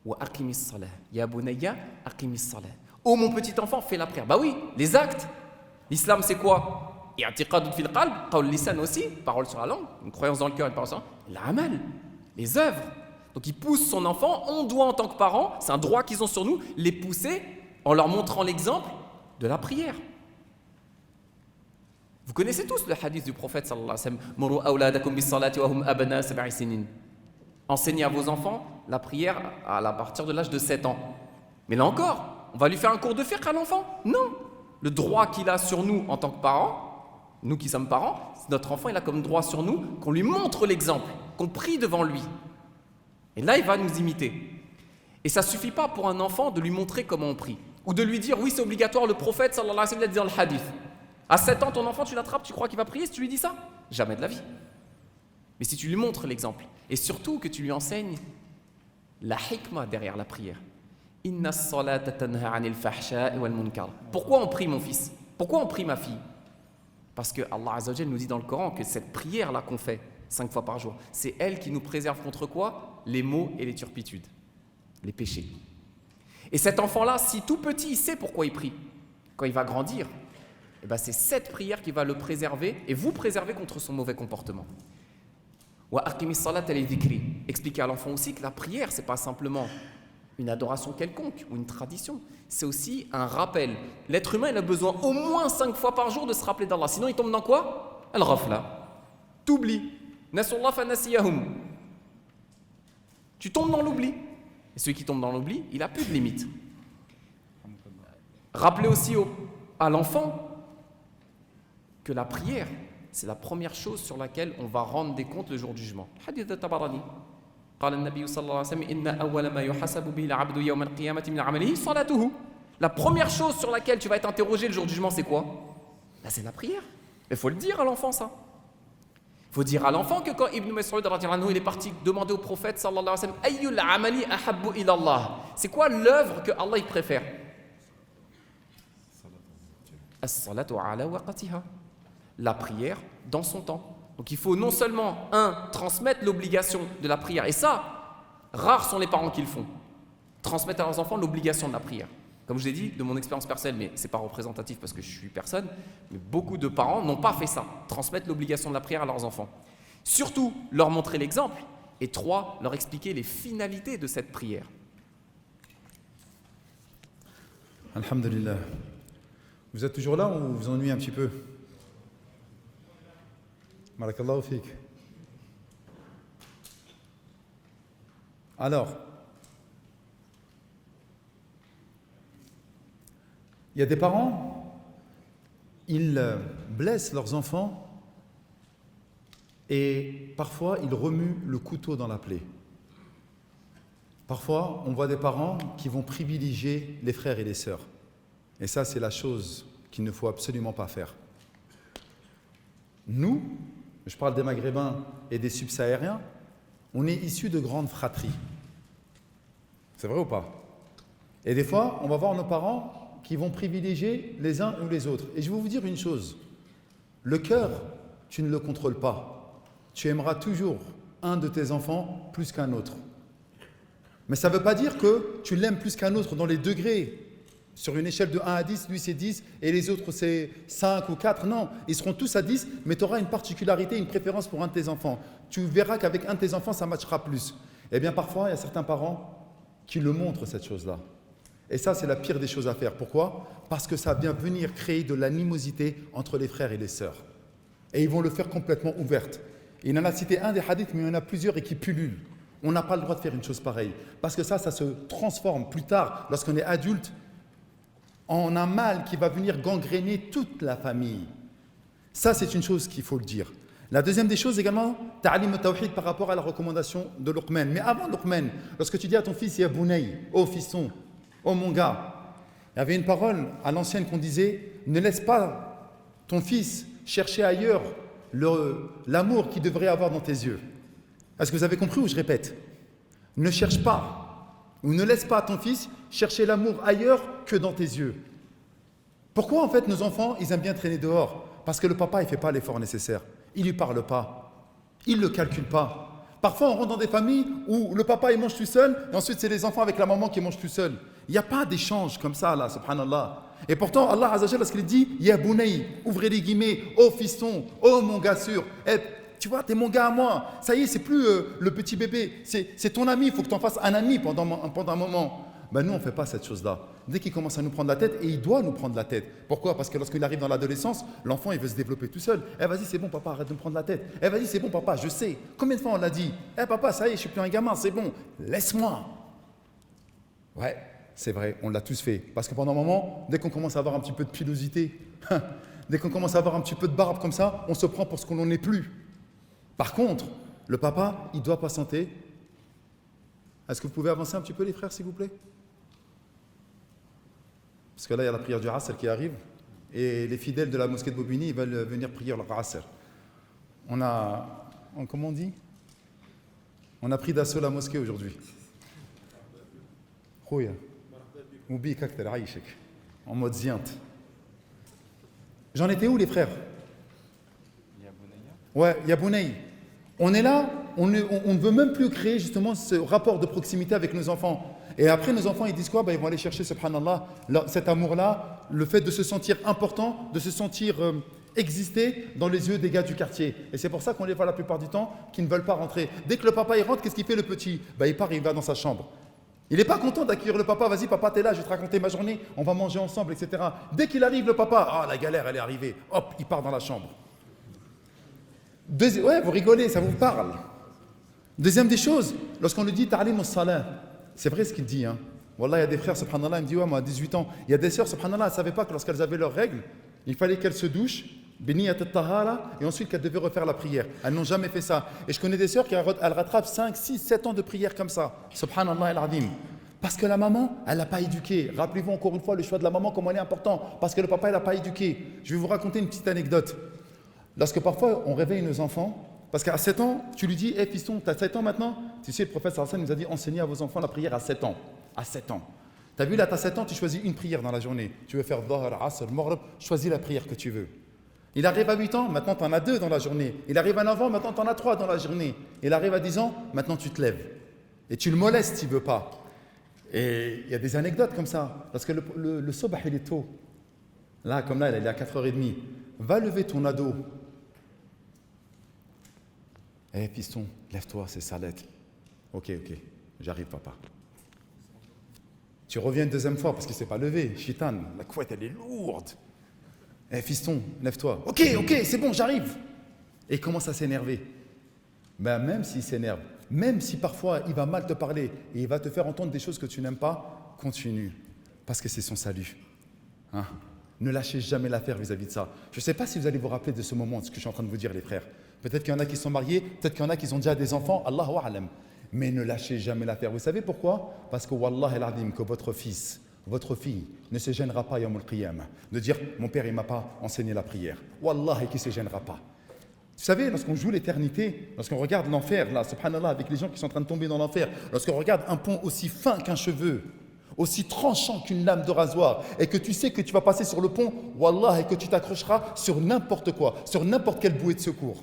Wa aqimis salah. Ya bunayya, aqimis salah. Oh mon petit enfant, fais la prière. Bah oui, les actes. L'islam, c'est quoi? I'tiqadun fil qalb, qawl lisan aussi, parole sur la langue, une croyance dans le cœur, une parole sur la langue. L'amal, les œuvres. Donc il pousse son enfant, on doit en tant que parents, c'est un droit qu'ils ont sur nous, les pousser en leur montrant l'exemple de la prière. Vous connaissez tous le hadith du prophète sallallahu alayhi wa sallam, Muru awladakum bis salati wa hum abna sab'i sinin. Enseignez à vos enfants la prière à partir de l'âge de 7 ans. Mais là encore, on va lui faire un cours de fiqh à l'enfant? Non. Le droit qu'il a sur nous en tant que parents, nous qui sommes parents, notre enfant il a comme droit sur nous qu'on lui montre l'exemple, qu'on prie devant lui. Et là il va nous imiter. Et ça ne suffit pas pour un enfant de lui montrer comment on prie. Ou de lui dire oui c'est obligatoire, le prophète sallallahu alayhi wa sallam l'a dit dans le hadith. À 7 ans ton enfant tu l'attrapes, tu crois qu'il va prier si tu lui dis ça? Jamais de la vie. Mais si tu lui montres l'exemple, et surtout que tu lui enseignes la hikmah derrière la prière. Inna as-salata tanha 'anil fahsha'i wal munkar. Pourquoi on prie mon fils? Pourquoi on prie ma fille? Parce que Allah Azza wa Jalla nous dit dans le Coran que cette prière-là qu'on fait 5 fois par jour, c'est elle qui nous préserve contre quoi? Les maux et les turpitudes, les péchés. Et cet enfant-là, si tout petit, il sait pourquoi il prie, quand il va grandir, eh ben c'est cette prière qui va le préserver et vous préserver contre son mauvais comportement. Wa aqimis salat li dhikri. Expliquer à l'enfant aussi que la prière, c'est pas simplement une adoration quelconque ou une tradition, c'est aussi un rappel. L'être humain, il a besoin au moins 5 fois par jour de se rappeler d'Allah. Sinon, il tombe dans quoi? Al-ghafla. T'oublies. Nasullah fa nasiyahum. Tu tombes dans l'oubli. Et celui qui tombe dans l'oubli, il n'a plus de limite. Rappelez aussi à l'enfant que la prière, c'est la première chose sur laquelle on va rendre des comptes le jour du jugement. Hadith de Tabarani. قال النبي صلى الله عليه وسلم إن أول ما يحاسب به العبد يوم القيامة من عمله صلاته. La première chose sur laquelle tu vas être interrogé le jour du jugement, c'est quoi? Là, c'est la prière. Il faut le dire à l'enfant, ça. Il faut dire à l'enfant que quand Ibn Mas'ud radhiyallahu anhu, il est parti demander au prophète sallallahu alayhi wa sallam ayyul amali ahabbu ila Allah. C'est quoi l'œuvre que Allah il préfère? As-salatu ala waqtiha. La prière dans son temps. Donc il faut non seulement, transmettre l'obligation de la prière, et ça, rares sont les parents qui le font, transmettre à leurs enfants l'obligation de la prière. Comme je l'ai dit, de mon expérience personnelle, mais ce n'est pas représentatif parce que je suis personne, mais beaucoup de parents n'ont pas fait ça, transmettre l'obligation de la prière à leurs enfants. Surtout, leur montrer l'exemple, et 3, leur expliquer les finalités de cette prière. Alhamdulillah. Vous êtes toujours là ou vous vous ennuyez un petit peu? Barakallahu fik. Alors, il y a des parents, ils blessent leurs enfants et parfois ils remuent le couteau dans la plaie. Parfois, on voit des parents qui vont privilégier les frères et les sœurs. Et ça, c'est la chose qu'il ne faut absolument pas faire. Nous, je parle des Maghrébins et des subsahariens, on est issus de grandes fratries. C'est vrai ou pas? Et des fois, on va voir nos parents qui vont privilégier les uns ou les autres. Et je vais vous dire une chose, le cœur, tu ne le contrôles pas. Tu aimeras toujours un de tes enfants plus qu'un autre. Mais ça ne veut pas dire que tu l'aimes plus qu'un autre dans les degrés. Sur une échelle de 1 à 10, lui c'est 10 et les autres c'est 5 ou 4. Non, ils seront tous à 10, mais tu auras une particularité, une préférence pour un de tes enfants. Tu verras qu'avec un de tes enfants, ça matchera plus. Eh bien, parfois, il y a certains parents qui le montrent, cette chose-là. Et ça, c'est la pire des choses à faire. Pourquoi? Parce que ça vient venir créer de l'animosité entre les frères et les sœurs. Et ils vont le faire complètement ouverte. Il en a cité un des hadiths, mais il y en a plusieurs et qui pullulent. On n'a pas le droit de faire une chose pareille. Parce que ça se transforme plus tard, lorsqu'on est adulte, en un mal qui va venir gangréner toute la famille. Ça, c'est une chose qu'il faut le dire. La deuxième des choses également, ta'alim al-tawhid par rapport à la recommandation de Luqman. Mais avant Luqman, lorsque tu dis à ton fils, ya bunay, oh fiston, oh mon gars, il y avait une parole à l'ancienne qu'on disait, ne laisse pas ton fils chercher ailleurs l'amour qu'il devrait avoir dans tes yeux. Est-ce que vous avez compris ou je répète? Ne cherche pas, ou ne laisse pas ton fils chercher l'amour ailleurs que dans tes yeux. Pourquoi en fait nos enfants, ils aiment bien traîner dehors? Parce que le papa, il ne fait pas l'effort nécessaire. Il ne lui parle pas. Il ne le calcule pas. Parfois, on rentre dans des familles où le papa, il mange tout seul, et ensuite, c'est les enfants avec la maman qui mangent tout seul. Il n'y a pas d'échange comme ça, là, subhanallah. Et pourtant, Allah Azza wa Jalla, lorsqu'il dit « Ya bunay », ouvrez les guillemets, « Oh fiston, oh mon gars sûr », tu vois, t'es mon gars à moi. Ça y est, c'est plus le petit bébé, c'est ton ami, il faut que tu en fasses un ami pendant un moment. Ben nous, on ne fait pas cette chose-là. Dès qu'il commence à nous prendre la tête, et il doit nous prendre la tête. Pourquoi? Parce que lorsqu'il arrive dans l'adolescence, l'enfant, il veut se développer tout seul. Eh vas-y, c'est bon papa, arrête de me prendre la tête. Eh vas-y, c'est bon papa, je sais. Combien de fois on l'a dit? Eh papa, ça y est, je suis plus un gamin, c'est bon, laisse-moi. Ouais, c'est vrai, on l'a tous fait. Parce que pendant un moment, dès qu'on commence à avoir un petit peu de pilosité, dès qu'on commence à avoir un petit peu de barbe comme ça, on se prend pour ce qu'on n'en est plus. Par contre, le papa, il doit patienter. Est-ce que vous pouvez avancer un petit peu les frères, s'il vous plaît? Parce que là, il y a la prière du Asr qui arrive et les fidèles de la mosquée de Bobigny, ils veulent venir prier leur Asr. Comment on dit? On a pris d'assaut la mosquée aujourd'hui. En mode zient. J'en étais où les frères? Ouais, Yabounay. On est là, on ne veut même plus créer justement ce rapport de proximité avec nos enfants. Et après, nos enfants, ils disent quoi? Ils vont aller chercher, subhanallah, cet amour-là, le fait de se sentir important, de se sentir exister dans les yeux des gars du quartier. Et c'est pour ça qu'on les voit la plupart du temps qui ne veulent pas rentrer. Dès que le papa il rentre, qu'est-ce qu'il fait le petit? Il part et il va dans sa chambre. Il n'est pas content d'accueillir le papa. Vas-y, papa, t'es là, je vais te raconter ma journée, on va manger ensemble, etc. Dès qu'il arrive, le papa, la galère, elle est arrivée. Hop, il part dans la chambre. Ouais, vous rigolez, ça vous parle. Deuxième des choses, lorsqu'on lui dit ta'alim as-salah, c'est vrai ce qu'il dit. Wallah, il y a des frères, subhanallah, il me dit, ouais, moi à 18 ans, il y a des sœurs, subhanallah, elles ne savaient pas que lorsqu'elles avaient leurs règles, il fallait qu'elles se douchent, béniyat at-tahara, et ensuite qu'elles devaient refaire la prière. Elles n'ont jamais fait ça. Et je connais des sœurs qui elles rattrapent 5, 6, 7 ans de prière comme ça. Subhanallah al-azim. Parce que la maman, elle n'a pas éduqué. Rappelez-vous encore une fois le choix de la maman, comment il est important. Parce que le papa, il n'a pas éduqué. Je vais vous raconter une petite anecdote. Lorsque parfois on réveille nos enfants, parce qu'à 7 ans, tu lui dis, fiston, tu as 7 ans maintenant? Tu sais, le prophète sallallahu alayhi wa sallam nous a dit, enseignez à vos enfants la prière à 7 ans. À 7 ans. Tu as vu là, tu as 7 ans, tu choisis une prière dans la journée. Tu veux faire Dhahr, Asr, Maghrib, choisis la prière que tu veux. Il arrive à 8 ans, maintenant tu en as 2 dans la journée. Il arrive à 9 ans, maintenant tu en as 3 dans la journée. Il arrive à 10 ans, maintenant tu te lèves. Et tu le molestes s'il ne veut pas. Et il y a des anecdotes comme ça. Parce que le sobah, il est tôt. Là, comme là, il est à 4h30. Va lever ton ado. Fiston, lève-toi, c'est salette. Ok, j'arrive, papa. Tu reviens une deuxième fois parce qu'il ne s'est pas levé. Chitan, la couette, elle est lourde. Fiston, lève-toi. Ok, c'est bon, j'arrive. Et il commence à s'énerver. Même s'il s'énerve, même si parfois il va mal te parler et il va te faire entendre des choses que tu n'aimes pas, continue. Parce que c'est son salut. Ne lâchez jamais l'affaire vis-à-vis de ça. Je ne sais pas si vous allez vous rappeler de ce moment, de ce que je suis en train de vous dire, les frères. Peut-être qu'il y en a qui sont mariés, peut-être qu'il y en a qui ont déjà des enfants, Allahu a'lam. Mais ne lâchez jamais l'affaire. Vous savez pourquoi? Parce que Wallah el-Azim, que votre fils, votre fille ne se gênera pas Yawm al-Qiyamah de dire mon père il m'a pas enseigné la prière. Wallah, qui ne se gênera pas. Vous savez, lorsqu'on joue l'éternité, lorsqu'on regarde l'enfer, là, subhanallah, avec les gens qui sont en train de tomber dans l'enfer, lorsqu'on regarde un pont aussi fin qu'un cheveu, aussi tranchant qu'une lame de rasoir, et que tu sais que tu vas passer sur le pont, wallah, et que tu t'accrocheras sur n'importe quoi, sur n'importe quelle bouée de secours.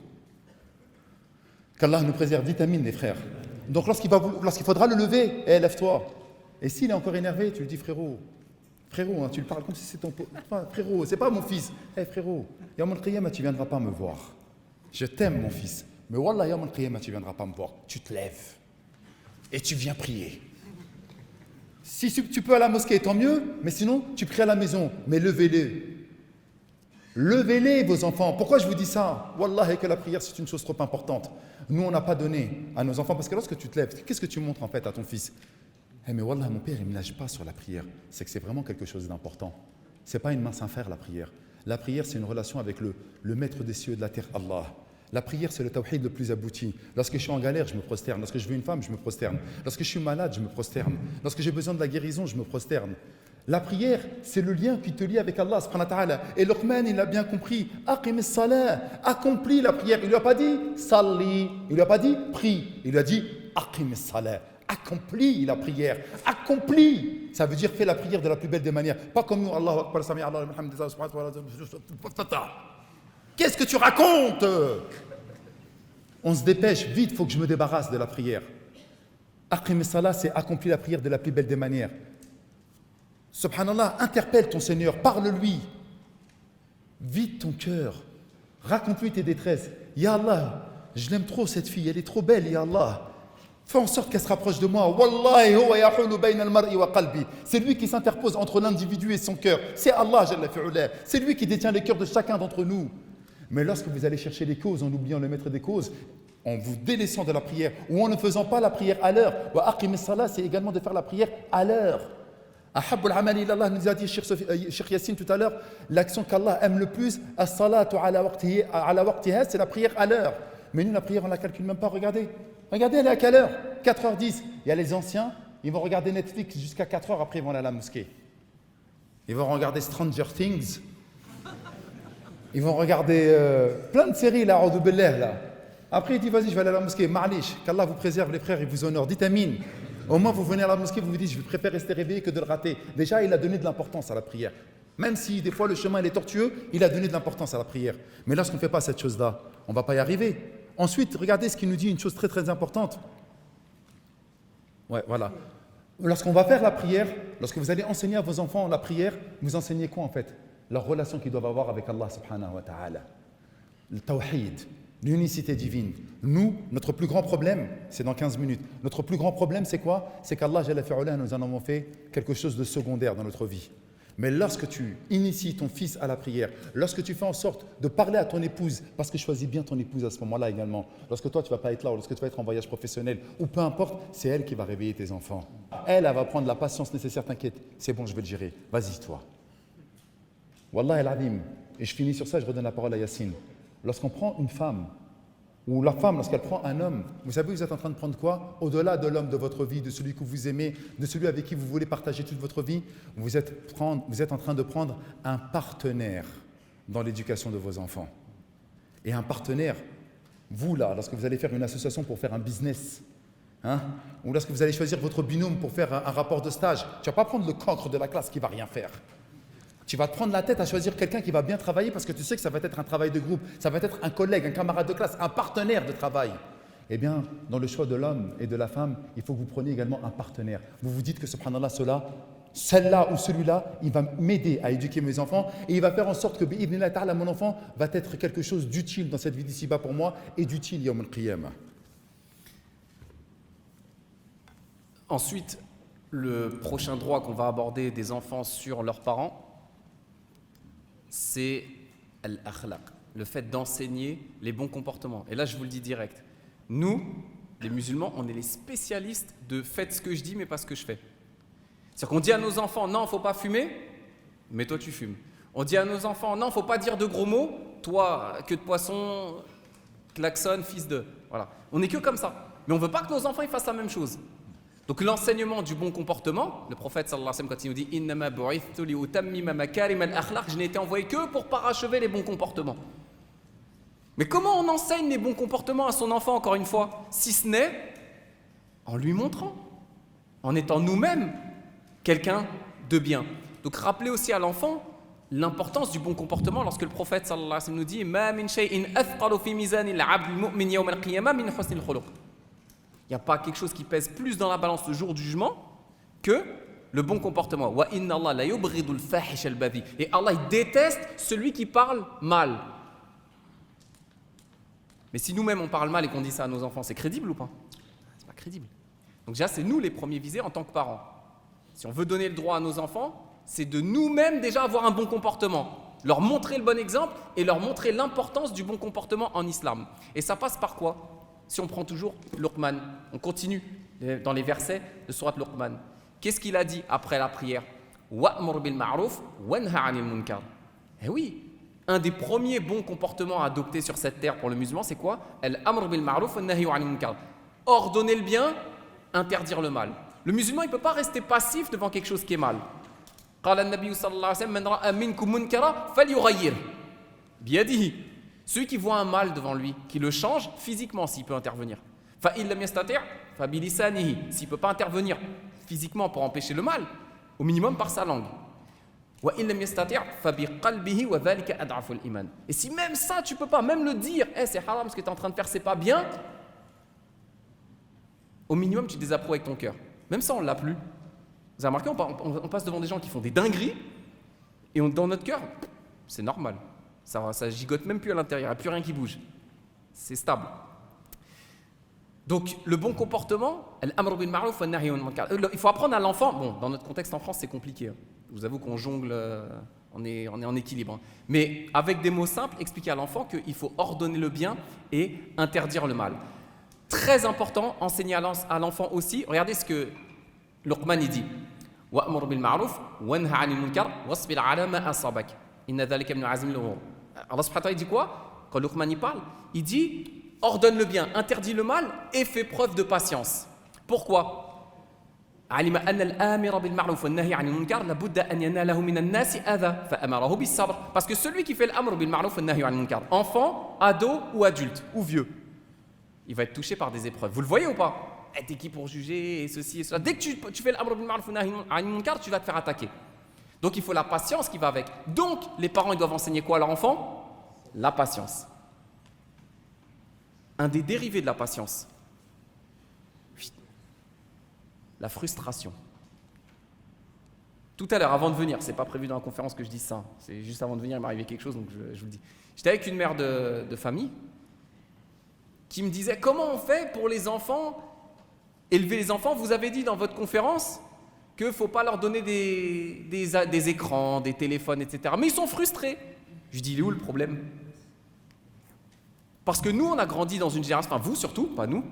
Qu'Allah nous préserve, vitamine les frères. Donc lorsqu'il faudra le lever, lève-toi. Et s'il est encore énervé, tu lui dis frérot, Frérot, hein, tu le parles comme si c'est ton pote. Enfin, frérot, c'est pas mon fils. Eh frérot, Yawm al-Qiyamah, tu viendras pas me voir. Je t'aime, mon fils. Mais Wallah, Yawm al-Qiyamah, tu viendras pas me voir. Tu te lèves et tu viens prier. Si tu peux à la mosquée, tant mieux, mais sinon, tu pries à la maison. Mais levez-les. Levez-les, vos enfants. Pourquoi je vous dis ça? Wallah, que la prière, c'est une chose trop importante. Nous, on n'a pas donné à nos enfants, parce que lorsque tu te lèves, qu'est-ce que tu montres en fait à ton fils? Eh mais Wallah, mon père, il ne me lâche pas sur la prière. C'est que c'est vraiment quelque chose d'important. Ce n'est pas une mince affaire, la prière. La prière, c'est une relation avec le maître des cieux et de la terre, Allah. La prière, c'est le tawhid le plus abouti. Lorsque je suis en galère, je me prosterne. Lorsque je veux une femme, je me prosterne. Lorsque je suis malade, je me prosterne. Lorsque j'ai besoin de la guérison, je me prosterne. La prière, c'est le lien qui te lie avec Allah subhanahu wa ta'ala. Et Luqman, il a bien compris. Aqim as-salah, accomplis la prière. Il ne lui a pas dit salli, il ne lui a pas dit prie. Il lui a dit aqim as-salah, accomplis la prière. Accomplis. Ça veut dire fais la prière de la plus belle des manières. Pas comme nous, Allahu Akbar, Sami Allah, Alhamdulillah, subhanahu wa ta'ala. Qu'est-ce que tu racontes? On se dépêche, vite, il faut que je me débarrasse de la prière. Aqim as-salah, c'est accomplir la prière de la plus belle des manières. Subhanallah, interpelle ton Seigneur, parle-lui. Vide ton cœur. Raconte-lui tes détresses. Ya Allah, je l'aime trop cette fille, elle est trop belle, Ya Allah. Fais en sorte qu'elle se rapproche de moi. Wallahi huwa yahulu bayna al-mar'i wa qalbi. C'est lui qui s'interpose entre l'individu et son cœur. C'est Allah, Jalla fi'ula. C'est lui qui détient les cœurs de chacun d'entre nous. Mais lorsque vous allez chercher les causes en oubliant le maître des causes, en vous délaissant de la prière ou en ne faisant pas la prière à l'heure, wa aqim as-salah, c'est également de faire la prière à l'heure. Ahabbul amali ila Allah, nous a dit Cheikh Yassine tout à l'heure, l'action qu'Allah aime le plus, as-salatu ala waqtiha, c'est la prière à l'heure. Mais nous, la prière, on ne la calcule même pas. Regardez, elle est à quelle heure? 4h10. Il y a les anciens, ils vont regarder Netflix jusqu'à 4h, après ils vont aller à la mosquée. Ils vont regarder Stranger Things. Ils vont regarder plein de séries, là, A'udhu billah, là. Après, il dit, vas-y, je vais aller à la mosquée. Ma'alish, qu'Allah vous préserve, les frères, il vous honore. Dites amin. Au moins, vous venez à la mosquée, vous vous dites, je préfère rester réveillé que de le rater. Déjà, il a donné de l'importance à la prière. Même si des fois le chemin il est tortueux, il a donné de l'importance à la prière. Mais lorsqu'on ne fait pas cette chose-là, on ne va pas y arriver. Ensuite, regardez ce qu'il nous dit, une chose très très importante. Ouais, voilà. Lorsqu'on va faire la prière, lorsque vous allez enseigner à vos enfants la prière, vous enseignez quoi en fait? Leur relation qu'ils doivent avoir avec Allah subhanahu wa ta'ala. Le tawhid, l'unicité divine. Nous, notre plus grand problème, c'est dans 15 minutes. Notre plus grand problème, c'est quoi? C'est qu'Allah Jalla fi'ula nous en avons fait quelque chose de secondaire dans notre vie. Mais lorsque tu inities ton fils à la prière, lorsque tu fais en sorte de parler à ton épouse, parce que choisis bien ton épouse à ce moment-là également, lorsque toi tu ne vas pas être là, ou lorsque tu vas être en voyage professionnel, ou peu importe, c'est elle qui va réveiller tes enfants. Elle va prendre la patience nécessaire, t'inquiète, c'est bon, je vais le gérer, vas-y toi. Wallah el-Adim, et je finis sur ça, je redonne la parole à Yassine. Lorsqu'on prend une femme, ou la femme, lorsqu'elle prend un homme, vous savez, vous êtes en train de prendre quoi? Au-delà de l'homme de votre vie, de celui que vous aimez, de celui avec qui vous voulez partager toute votre vie, vous êtes en train de prendre un partenaire dans l'éducation de vos enfants. Et un partenaire, vous là, lorsque vous allez faire une association pour faire un business, ou lorsque vous allez choisir votre binôme pour faire un rapport de stage, tu ne vas pas prendre le cancre de la classe qui ne va rien faire. Tu vas te prendre la tête à choisir quelqu'un qui va bien travailler parce que tu sais que ça va être un travail de groupe, ça va être un collègue, un camarade de classe, un partenaire de travail. Eh bien, dans le choix de l'homme et de la femme, il faut que vous preniez également un partenaire. Vous vous dites que subhanallah, celle-là ou celui-là, il va m'aider à éduquer mes enfants et il va faire en sorte que bi'idhnillah ta'ala, mon enfant va être quelque chose d'utile dans cette vie d'ici-bas pour moi et d'utile yawm al-qiyamah. Ensuite, le prochain droit qu'on va aborder des enfants sur leurs parents, c'est al-akhlaq, le fait d'enseigner les bons comportements. Et là, je vous le dis direct. Nous, les musulmans, on est les spécialistes de faites ce que je dis, mais pas ce que je fais. C'est-à-dire qu'on dit à nos enfants, non, il ne faut pas fumer, mais toi, tu fumes. On dit à nos enfants, non, il ne faut pas dire de gros mots, toi, queue de poisson, klaxon, fils de... Voilà. On n'est que comme ça. Mais on ne veut pas que nos enfants ils fassent la même chose. Donc l'enseignement du bon comportement, le prophète sallallahu alayhi wa sallam quand il nous dit « Innama bu'ithtu li utammima makarim al-akhlaq » je n'ai été envoyé que pour parachever les bons comportements. Mais comment on enseigne les bons comportements à son enfant, encore une fois? Si ce n'est en lui montrant, en étant nous-mêmes quelqu'un de bien. Donc rappelez aussi à l'enfant l'importance du bon comportement lorsque le prophète sallallahu alayhi wa sallam nous dit « Ma min shay'in athqalu fi mizani al-'abd al-mu'min yawm al-qiyamah min husn al-khuluq » Il n'y a pas quelque chose qui pèse plus dans la balance le jour du jugement que le bon comportement. Wa inna Allah la yubghidul fahish al-badhi. Et Allah il déteste celui qui parle mal. Mais si nous-mêmes on parle mal et qu'on dit ça à nos enfants, c'est crédible ou pas? C'est pas crédible. Donc déjà, c'est nous les premiers visés en tant que parents. Si on veut donner le droit à nos enfants, c'est de nous-mêmes déjà avoir un bon comportement. Leur montrer le bon exemple et leur montrer l'importance du bon comportement en islam. Et ça passe par quoi? Si on prend toujours Luqman, on continue dans les versets de Sourate Luqman. Qu'est-ce qu'il a dit après la prière? Wa'mur bil ma'ruf wanha 'anil munkar. Eh oui, un des premiers bons comportements à adopter sur cette terre pour le musulman, c'est quoi? Al-amr bil ma'ruf wan nahyu 'anil munkar. Ordonner le bien, interdire le mal. Le musulman, il ne peut pas rester passif devant quelque chose qui est mal. قال النبي صلى الله عليه وسلم من رأى منكم منكرا فليغيره بيده. Celui qui voit un mal devant lui, qui le change physiquement s'il peut intervenir. فإن لم يستطع فبلسانه. S'il ne peut pas intervenir physiquement pour empêcher le mal, au minimum par sa langue. وإن لم يستطع فبقلبه وذلك أضعف الإيمان. Et si même ça tu peux pas, même le dire, c'est haram ce que tu es en train de faire, c'est pas bien. Au minimum tu désapprouves avec ton cœur. Même ça on l'a plus. Vous avez remarqué, on passe devant des gens qui font des dingueries et dans notre cœur, c'est normal. Ça gigote même plus à l'intérieur, il n'y a plus rien qui bouge. C'est stable. Donc, le bon comportement, il faut apprendre à l'enfant. Bon, dans notre contexte en France, c'est compliqué. Je vous avoue qu'on jongle, on est en équilibre. Mais avec des mots simples, expliquer à l'enfant qu'il faut ordonner le bien et interdire le mal. Très important, enseigner à l'enfant aussi. Regardez ce que Luqman il dit. Wa'mur bil ma'ruf wanha 'anil munkar wasbir 'ala ma asabak. Inna dhalika min 'azmi al-umur. Allah subhanahu wa ta'ala il dit quoi? Quand Luqman y parle, il dit ordonne le bien, interdit le mal et fais preuve de patience. Pourquoi? 'alima anna al-amira bil ma'ruf wan nahy 'anil munkar la budda an yanalahu min an-nas adha fa amarahu bis sabr. Parce que celui qui fait l'amr bil ma'ruf wan nahy 'anil munkar, enfant, ado ou adulte ou vieux, il va être touché par des épreuves. Vous le voyez ou pas? T'es qui pour juger et ceci et cela. Dès que tu fais l'amr bil ma'ruf wa nahy 'anil munkar, tu vas te faire attaquer. Donc il faut la patience qui va avec. Donc les parents ils doivent enseigner quoi à leur enfant? La patience. Un des dérivés de la patience, la frustration. Tout à l'heure, avant de venir, c'est pas prévu dans la conférence que je dise ça. C'est juste avant de venir, il m'est arrivé quelque chose, donc je vous le dis. J'étais avec une mère de famille qui me disait comment on fait pour les enfants. Élever les enfants, vous avez dit dans votre conférence qu'il ne faut pas leur donner des écrans, des téléphones, etc. Mais ils sont frustrés. Je dis, il est où le problème? Parce que nous, on a grandi dans une génération, enfin vous surtout, pas nous,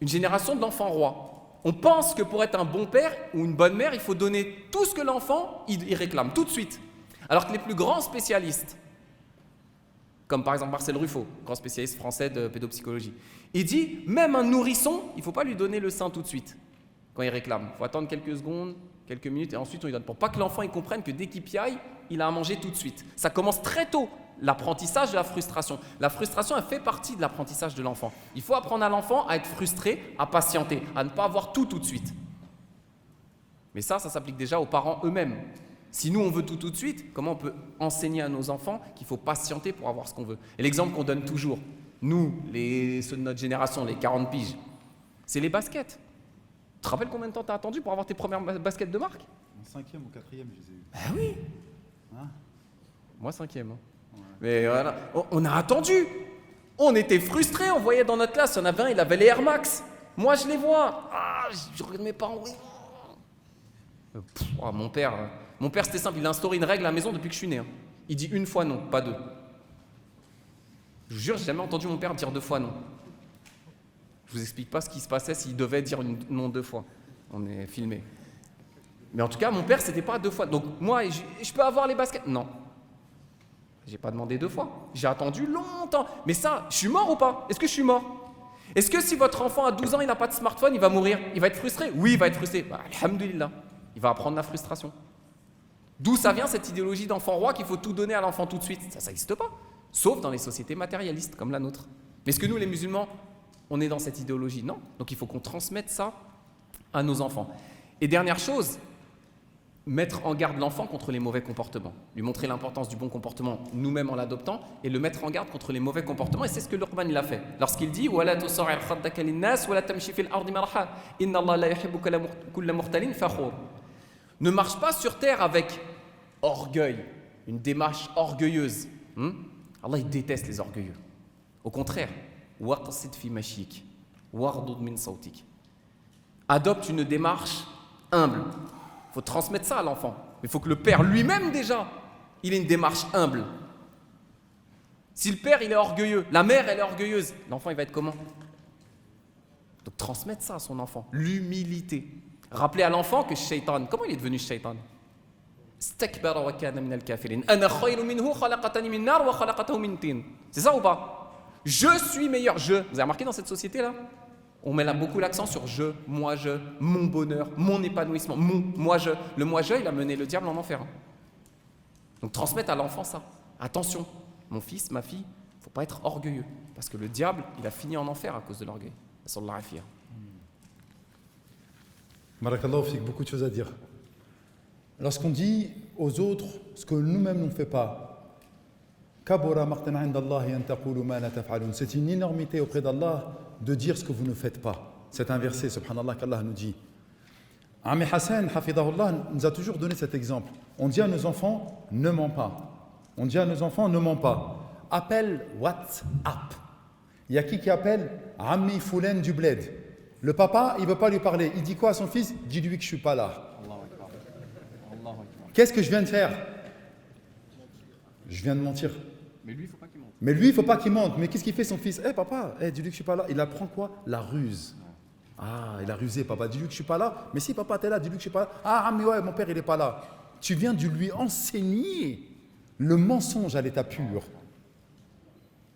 une génération d'enfants rois. On pense que pour être un bon père ou une bonne mère, il faut donner tout ce que l'enfant il réclame, tout de suite. Alors que les plus grands spécialistes, comme par exemple Marcel Ruffo, grand spécialiste français de pédopsychologie, il dit, même un nourrisson, il ne faut pas lui donner le sein tout de suite, quand il réclame. Il faut attendre quelques secondes, quelques minutes, et ensuite on lui donne. Pour pas que l'enfant il comprenne que dès qu'il piaille, il a à manger tout de suite. Ça commence très tôt, l'apprentissage de la frustration. La frustration, elle fait partie de l'apprentissage de l'enfant. Il faut apprendre à l'enfant à être frustré, à patienter, à ne pas avoir tout de suite. Mais ça s'applique déjà aux parents eux-mêmes. Si nous, on veut tout de suite, comment on peut enseigner à nos enfants qu'il faut patienter pour avoir ce qu'on veut? Et l'exemple qu'on donne toujours, nous, ceux de notre génération, les 40 piges, c'est les baskets. Tu te rappelles combien de temps tu as attendu pour avoir tes premières baskets de marque? En 5e ou 4e, je les ai eu. Ah oui. Hein? Moi 5e. Hein. Ouais. Mais voilà, on a attendu. On était frustrés, on voyait dans notre classe, il y en avait un, il avait les Air Max. Moi, je les vois. Ah, je regarde mes parents. Mon père, c'était simple, il a instauré une règle à la maison depuis que je suis né. Hein. Il dit une fois non, pas deux. Je vous jure, j'ai jamais entendu mon père dire 2 fois non. Je vous explique pas ce qui se passait s'il devait dire non 2 fois. On est filmé. Mais en tout cas, mon père, c'était pas 2 fois. Donc moi, je peux avoir les baskets? Non. J'ai pas demandé 2 fois. J'ai attendu longtemps. Mais ça, je suis mort ou pas? Est-ce que je suis mort? Est-ce que si votre enfant a 12 ans, il n'a pas de smartphone, il va mourir? Il va être frustré? Oui, il va être frustré. Bah, alhamdoulilah. Il va apprendre la frustration. D'où ça vient cette idéologie d'enfant roi qu'il faut tout donner à l'enfant tout de suite? Ça n'existe pas. Sauf dans les sociétés matérialistes comme la nôtre. Mais est-ce que nous, les musulmans, on est dans cette idéologie? Non. Donc il faut qu'on transmette ça à nos enfants. Et dernière chose, mettre en garde l'enfant contre les mauvais comportements. Lui montrer l'importance du bon comportement nous-mêmes en l'adoptant et le mettre en garde contre les mauvais comportements. Et c'est ce que Luqman il a fait. Lorsqu'il dit وَلَا تُصَعِّرْ خَدَّكَ لِلنَّاسِ وَلَا تَمْشِ فِي الْأَرْضِ مَرَحًا إِنَّ اللَّهَ لَا يُحِبُّ كُلَّ مُخْتَالٍ فَخُورٍ. Ne marche pas sur terre avec orgueil, une démarche orgueilleuse. Allah, il déteste les orgueilleux. Au contraire, waqsid fi mashik, waghdud min sawtik. Adopte une démarche humble. Il faut transmettre ça à l'enfant. Mais il faut que le père lui-même déjà, il ait une démarche humble. Si le père il est orgueilleux, la mère elle est orgueilleuse, l'enfant il va être comment? Donc transmettre ça à son enfant, l'humilité. Rappeler à l'enfant que Shaitan, comment il est devenu Shaitan? Stakbara wa kana min al-kafirin. Ana khayrun minhu khalaqatani min nar wa khalaqatahu min tin. C'est ça ou pas? Je suis meilleur, je. Vous avez remarqué dans cette société là? On met là beaucoup l'accent sur je, moi je, mon bonheur, mon épanouissement, moi je. Le moi je, il a mené le diable en enfer. Donc transmettre à l'enfant ça. Attention, mon fils, ma fille, il ne faut pas être orgueilleux. Parce que le diable, il a fini en enfer à cause de l'orgueil. Sallallahu alayhi wa sallam. Barakallahu fik, beaucoup de choses à dire. Lorsqu'on dit aux autres ce que nous-mêmes ne faisons pas, c'est une énormité auprès d'Allah de dire ce que vous ne faites pas. C'est un verset, subhanallah, qu'Allah nous dit. Ami Hassan, hafidahullah, nous a toujours donné cet exemple. On dit à nos enfants, ne mens pas. On dit à nos enfants, ne mens pas. Appelle WhatsApp. Il y a qui appelle Ami Foulen du bled. Le papa, il ne veut pas lui parler. Il dit quoi à son fils? Dis-lui que je ne suis pas là. Qu'est-ce que je viens de faire? Je viens de mentir. Mais lui, il ne faut pas qu'il monte. Mais lui, il ne faut pas qu'il monte. Mais qu'est-ce qu'il fait son fils? Papa, dis-lui que je ne suis pas là. Il apprend quoi? La ruse. Ah, il a rusé, papa. Dis-lui que je ne suis pas là. Mais si papa, t'es là, dis-lui que je ne suis pas là. Ah, mais ouais, mon père, il n'est pas là. Tu viens de lui enseigner le mensonge à l'état pur.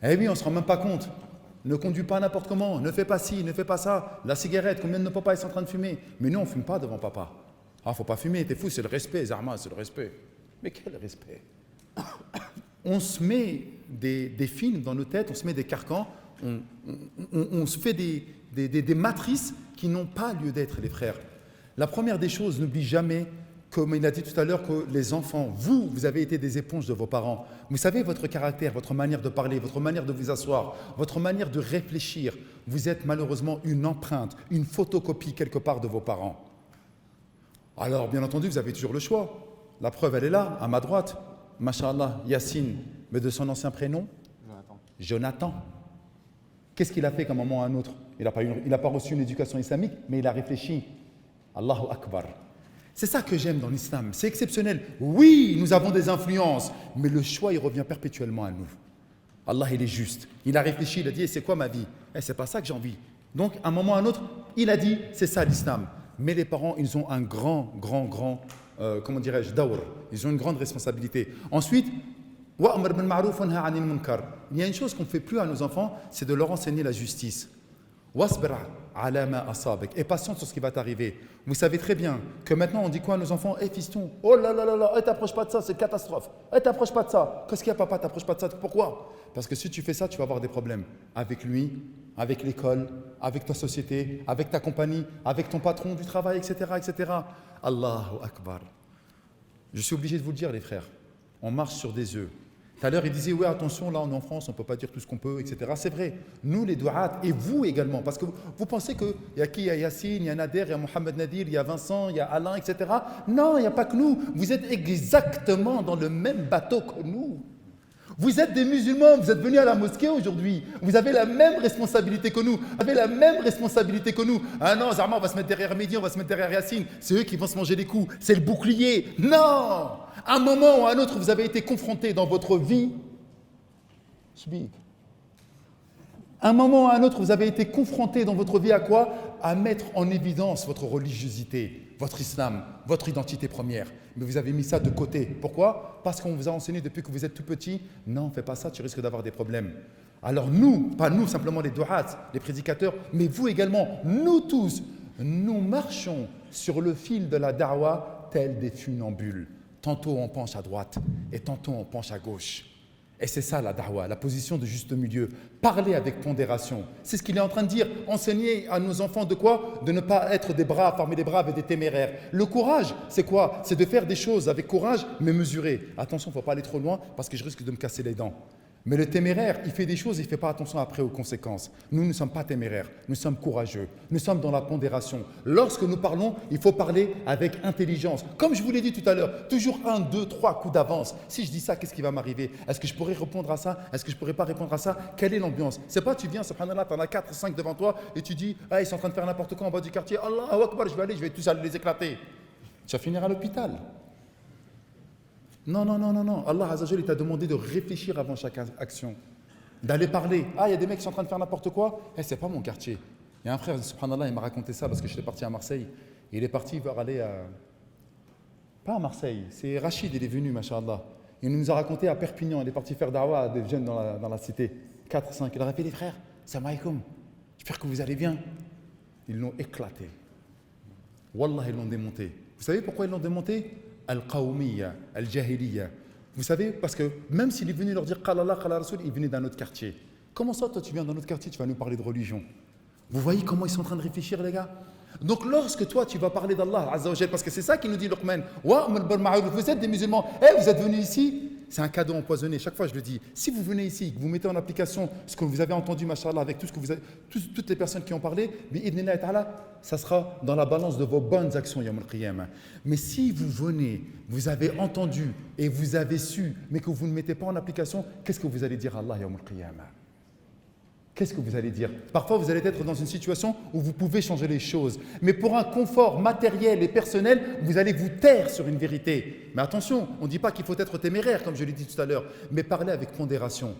Eh oui, on ne se rend même pas compte. Ne conduis pas n'importe comment, ne fais pas ci, ne fais pas ça. La cigarette, combien de nos papas sont en train de fumer? Mais nous, on ne fume pas devant papa. Ah, faut pas fumer, t'es fou, c'est le respect, Zarma, c'est le respect. Mais quel respect? On se met des films dans nos têtes, on se met des carcans, on se fait des matrices qui n'ont pas lieu d'être, les frères. La première des choses, n'oublie jamais, comme il a dit tout à l'heure, que les enfants, vous avez été des éponges de vos parents. Vous savez votre caractère, votre manière de parler, votre manière de vous asseoir, votre manière de réfléchir. Vous êtes malheureusement une empreinte, une photocopie quelque part de vos parents. Alors, bien entendu, vous avez toujours le choix. La preuve, elle est là, à ma droite. Masha'Allah, Yassine, mais de son ancien prénom? Jonathan. Qu'est-ce qu'il a fait qu'à un moment ou à un autre? Il n'a pas reçu une éducation islamique, mais il a réfléchi. Allahu Akbar. C'est ça que j'aime dans l'islam, c'est exceptionnel. Oui, nous avons des influences, mais le choix, il revient perpétuellement à nous. Allah, il est juste. Il a réfléchi, il a dit, c'est quoi ma vie? C'est pas ça que j'ai envie. Donc, à un moment ou à un autre, il a dit, c'est ça l'islam. Mais les parents, ils ont un grand, comment dirais-je, dawr. Ils ont une grande responsabilité. Ensuite, il y a une chose qu'on ne fait plus à nos enfants, c'est de leur enseigner la justice. Et patiente sur ce qui va t'arriver. Vous savez très bien que maintenant on dit quoi à nos enfants? Fiston, oh là là là là, t'approches pas de ça, c'est une catastrophe. T'approches pas de ça. Qu'est-ce qu'il y a, papa? T'approches pas de ça. Pourquoi? Parce que si tu fais ça, tu vas avoir des problèmes avec lui, avec l'école, avec ta société, avec ta compagnie, avec ton patron du travail, etc., etc. Allahu Akbar. Je suis obligé de vous le dire, les frères. On marche sur des œufs. Tout à l'heure, il disait, oui, attention, là, on est en France, on ne peut pas dire tout ce qu'on peut, etc. C'est vrai. Nous, les douat, et vous également, parce que vous pensez qu'il y a qui? Il y a Yassine, il y a Nader, il y a Mohamed Nadir, il y a Vincent, il y a Alain, etc. Non, il n'y a pas que nous. Vous êtes exactement dans le même bateau que nous. Vous êtes des musulmans, vous êtes venus à la mosquée aujourd'hui. Vous avez la même responsabilité que nous. Vous avez la même responsabilité que nous. Ah non, Zarma, on va se mettre derrière Mehdi, on va se mettre derrière Yassine. C'est eux qui vont se manger les coups. C'est le bouclier. Non! À un moment ou à un autre, vous avez été confrontés dans votre vie. À un moment ou à un autre, vous avez été confrontés dans votre vie à quoi? À mettre en évidence votre religiosité, votre islam, votre identité première. Mais vous avez mis ça de côté. Pourquoi? Parce qu'on vous a enseigné depuis que vous êtes tout petit. Non, fais pas ça, tu risques d'avoir des problèmes. Alors nous, pas nous simplement les du'at, les prédicateurs, mais vous également, nous tous, nous marchons sur le fil de la da'wa tels des funambules. Tantôt on penche à droite et tantôt on penche à gauche. Et c'est ça la da'wa, la position de juste milieu. Parler avec pondération. C'est ce qu'il est en train de dire. Enseigner à nos enfants de quoi? De ne pas être des braves parmi les braves et des téméraires. Le courage, c'est quoi? C'est de faire des choses avec courage, mais mesurées. Attention, il ne faut pas aller trop loin parce que je risque de me casser les dents. Mais le téméraire, il fait des choses, il ne fait pas attention après aux conséquences. Nous ne sommes pas téméraires, nous sommes courageux, nous sommes dans la pondération. Lorsque nous parlons, il faut parler avec intelligence. Comme je vous l'ai dit tout à l'heure, toujours 1, 2, 3 coups d'avance. Si je dis ça, qu'est-ce qui va m'arriver? Est-ce que je pourrais répondre à ça? Est-ce que je ne pourrais pas répondre à ça? Quelle est l'ambiance? C'est pas tu viens, subhanallah, tu en as 4, 5 devant toi et tu dis, ah, ils sont en train de faire n'importe quoi en bas du quartier, Allahu Akbar, je vais tous aller les éclater. Tu vas finir à l'hôpital. Non. Allah Azza wa Jalla, il t'a demandé de réfléchir avant chaque action. D'aller parler. Ah, il y a des mecs qui sont en train de faire n'importe quoi. C'est pas mon quartier. Il y a un frère, subhanallah, il m'a raconté ça parce que j'étais parti à Marseille. Il est parti, il va aller à... Pas à Marseille, c'est Rachid, il est venu, masha'Allah. Il nous a raconté à Perpignan, il est parti faire da'wah à des jeunes dans la cité. 4, 5. Il a rappelé les frères, salam alaikum. J'espère que vous allez bien. Ils l'ont éclaté. Wallah, ils l'ont démonté. Vous savez pourquoi ils l'ont démonté? Al-Qawmiya, Al-Jahiliya. Vous savez, parce que même s'il est venu leur dire Qala Allah, Qala Rasoul, il venait d'un autre quartier. Comment ça, toi, tu viens d'un autre quartier, tu vas nous parler de religion? Vous voyez comment ils sont en train de réfléchir, les gars? Donc, lorsque toi, tu vas parler d'Allah, Azza wa Jal, parce que c'est ça qu'il nous dit Luqman, vous êtes des musulmans, vous êtes venus ici, c'est un cadeau empoisonné. Chaque fois, je le dis, si vous venez ici, que vous mettez en application ce que vous avez entendu, mashallah, avec tout ce que vous avez, toutes les personnes qui ont parlé, bi'idhnillah ta'ala, ça sera dans la balance de vos bonnes actions, yawm al-qiyamah. Mais si vous venez, vous avez entendu et vous avez su, mais que vous ne mettez pas en application, qu'est-ce que vous allez dire à Allah, yawm al-qiyamah? Qu'est-ce que vous allez dire? Parfois, vous allez être dans une situation où vous pouvez changer les choses. Mais pour un confort matériel et personnel, vous allez vous taire sur une vérité. Mais attention, on ne dit pas qu'il faut être téméraire, comme je l'ai dit tout à l'heure, mais parler avec pondération.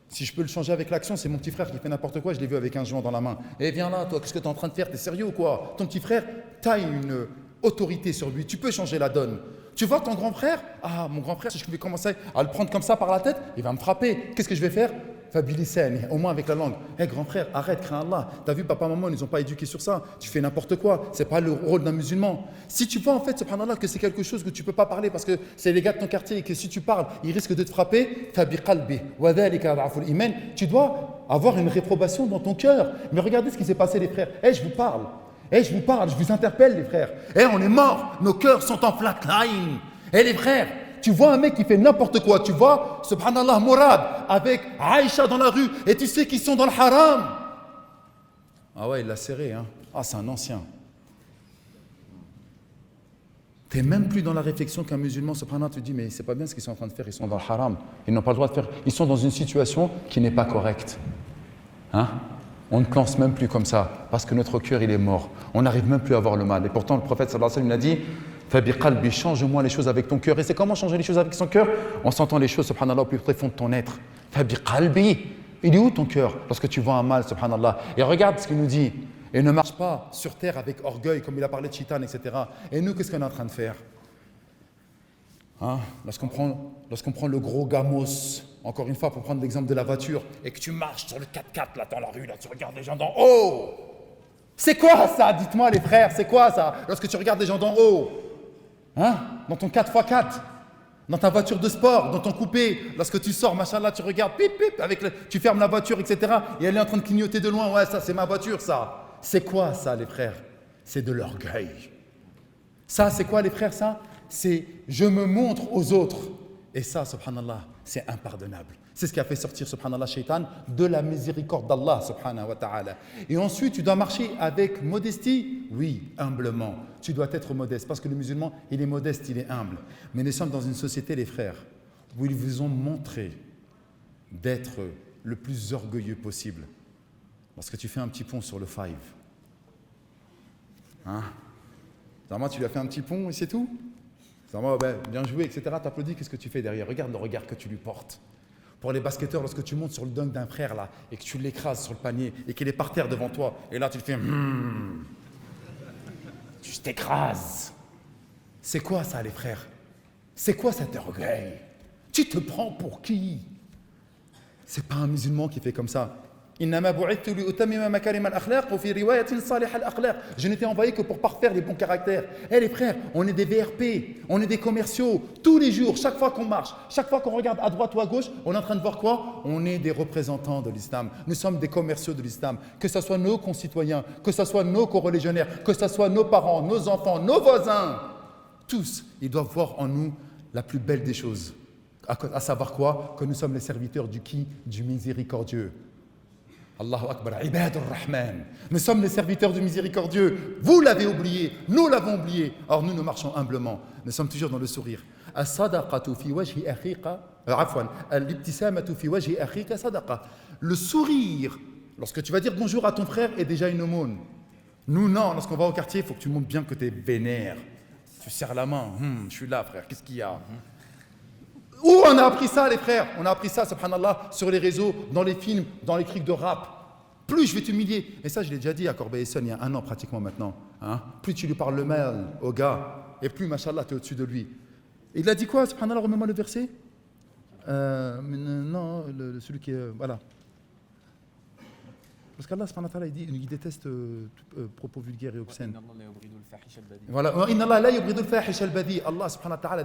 Si je peux le changer avec l'action, c'est mon petit frère qui fait n'importe quoi, je l'ai vu avec un joint dans la main. Viens là, toi, qu'est-ce que tu es en train de faire? T'es sérieux ou quoi? Ton petit frère, tu as une autorité sur lui, tu peux changer la donne. Tu vois ton grand frère? Ah, mon grand frère, si je vais commencer à le prendre comme ça par la tête, il va me frapper. Qu'est-ce que je vais faire? Fabilisani, au moins avec la langue. Grand frère, arrête, crains Allah. T'as vu, papa, maman, ils nous ont pas éduqués sur ça. Tu fais n'importe quoi. C'est pas le rôle d'un musulman. Si tu vois en fait, subhanallah, que c'est quelque chose que tu peux pas parler parce que c'est les gars de ton quartier et que si tu parles, ils risquent de te frapper, fabiqalbi, wa dhalika ad'aful iman. Tu dois avoir une réprobation dans ton cœur. Mais regardez ce qui s'est passé, les frères. Je vous parle. Je vous interpelle, les frères. On est morts. Nos cœurs sont en flatline. Les frères. Tu vois un mec qui fait n'importe quoi, tu vois, subhanallah, Mourad, avec Aïcha dans la rue, et tu sais qu'ils sont dans le haram. Ah ouais, il l'a serré, hein. Ah, c'est un ancien. Tu n'es même plus dans la réflexion qu'un musulman, subhanallah, te dit, mais c'est pas bien ce qu'ils sont en train de faire, ils sont dans le haram. Ils n'ont pas le droit de faire, ils sont dans une situation qui n'est pas correcte. Hein? On ne pense même plus comme ça, parce que notre cœur, il est mort. On n'arrive même plus à voir le mal. Et pourtant, le prophète, sallallahu alayhi wa sallam, il a dit, Fabiqalbi, change-moi les choses avec ton cœur. Et c'est comment changer les choses avec son cœur? En sentant les choses, subhanallah, au plus profond de ton être. Fabiqalbi, il est où ton cœur lorsque tu vois un mal, subhanallah? Et regarde ce qu'il nous dit. Et ne marche pas sur terre avec orgueil, comme il a parlé de Chitan, etc. Et nous, qu'est-ce qu'on est en train de faire? Lorsqu'on prend le gros gamos, encore une fois, pour prendre l'exemple de la voiture, et que tu marches sur le 4x4 là dans la rue, là, tu regardes les gens d'en haut. C'est quoi ça? Dites-moi les frères, c'est quoi ça? Lorsque tu regardes les gens d'en haut, dans ton 4x4, dans ta voiture de sport, dans ton coupé, lorsque tu sors, machallah, tu regardes, pip, pip, tu fermes la voiture, etc. Et elle est en train de clignoter de loin, ouais, ça c'est ma voiture, ça. C'est quoi ça, les frères? C'est de l'orgueil. Ça, c'est quoi, les frères, ça? C'est je me montre aux autres. Et ça, subhanallah, c'est impardonnable. C'est ce qui a fait sortir, subhanallah, Shaitan de la miséricorde d'Allah, subhanahu wa ta'ala. Et ensuite, tu dois marcher avec modestie. Oui, humblement. Tu dois être modeste, parce que le musulman, il est modeste, il est humble. Mais nous sommes dans une société, les frères, où ils vous ont montré d'être le plus orgueilleux possible. Lorsque tu fais un petit pont sur le five. Normalement, tu lui as fait un petit pont et c'est tout. Bien joué, etc. T'applaudis, qu'est-ce que tu fais derrière? Regarde le regard que tu lui portes. Pour les basketteurs, lorsque tu montes sur le dunk d'un frère là et que tu l'écrases sur le panier et qu'il est par terre devant toi, et là tu le fais tu t'écrases. C'est quoi ça, les frères? C'est quoi cet orgueil? Tu te prends pour qui? C'est pas un musulman qui fait comme ça. Je n'étais envoyé que pour parfaire les bons caractères. Les frères, on est des VRP, on est des commerciaux. Tous les jours, chaque fois qu'on marche, chaque fois qu'on regarde à droite ou à gauche, on est en train de voir quoi? On est des représentants de l'islam. Nous sommes des commerciaux de l'islam. Que ce soit nos concitoyens, que ce soit nos coreligionnaires, que ce soit nos parents, nos enfants, nos voisins. Tous, ils doivent voir en nous la plus belle des choses. À savoir quoi? Que nous sommes les serviteurs du qui? Du miséricordieux. Allahu Akbar, Ibadur Rahman. Nous sommes les serviteurs du miséricordieux. Vous l'avez oublié, nous l'avons oublié. Or nous marchons humblement. Nous sommes toujours dans le sourire. As-sadaqatu fi wajhi akhika, afwan, al-ibtisamatu fi wajhi akhika sadaqa. Le sourire, lorsque tu vas dire bonjour à ton frère, est déjà une aumône. Nous, non, lorsqu'on va au quartier, il faut que tu montres bien que tu es vénère. Tu serres la main. Je suis là, frère, qu'est-ce qu'il y a? Où on a appris ça, les frères? On a appris ça, subhanallah, sur les réseaux, dans les films, dans les trucs de rap. Plus je vais t'humilier. Et ça, je l'ai déjà dit à Corbeil-Essonnes il y a 1 an pratiquement maintenant. Hein? Plus tu lui parles le mal au gars, et plus, machallah, tu es au-dessus de lui. Et il a dit quoi, subhanallah, remets-moi le verset. Non, celui qui est... voilà. Parce qu'Allah, subhanahu wa ta'ala, il déteste propos vulgaires et obscènes. Voilà. Allah subhanahu wa ta'ala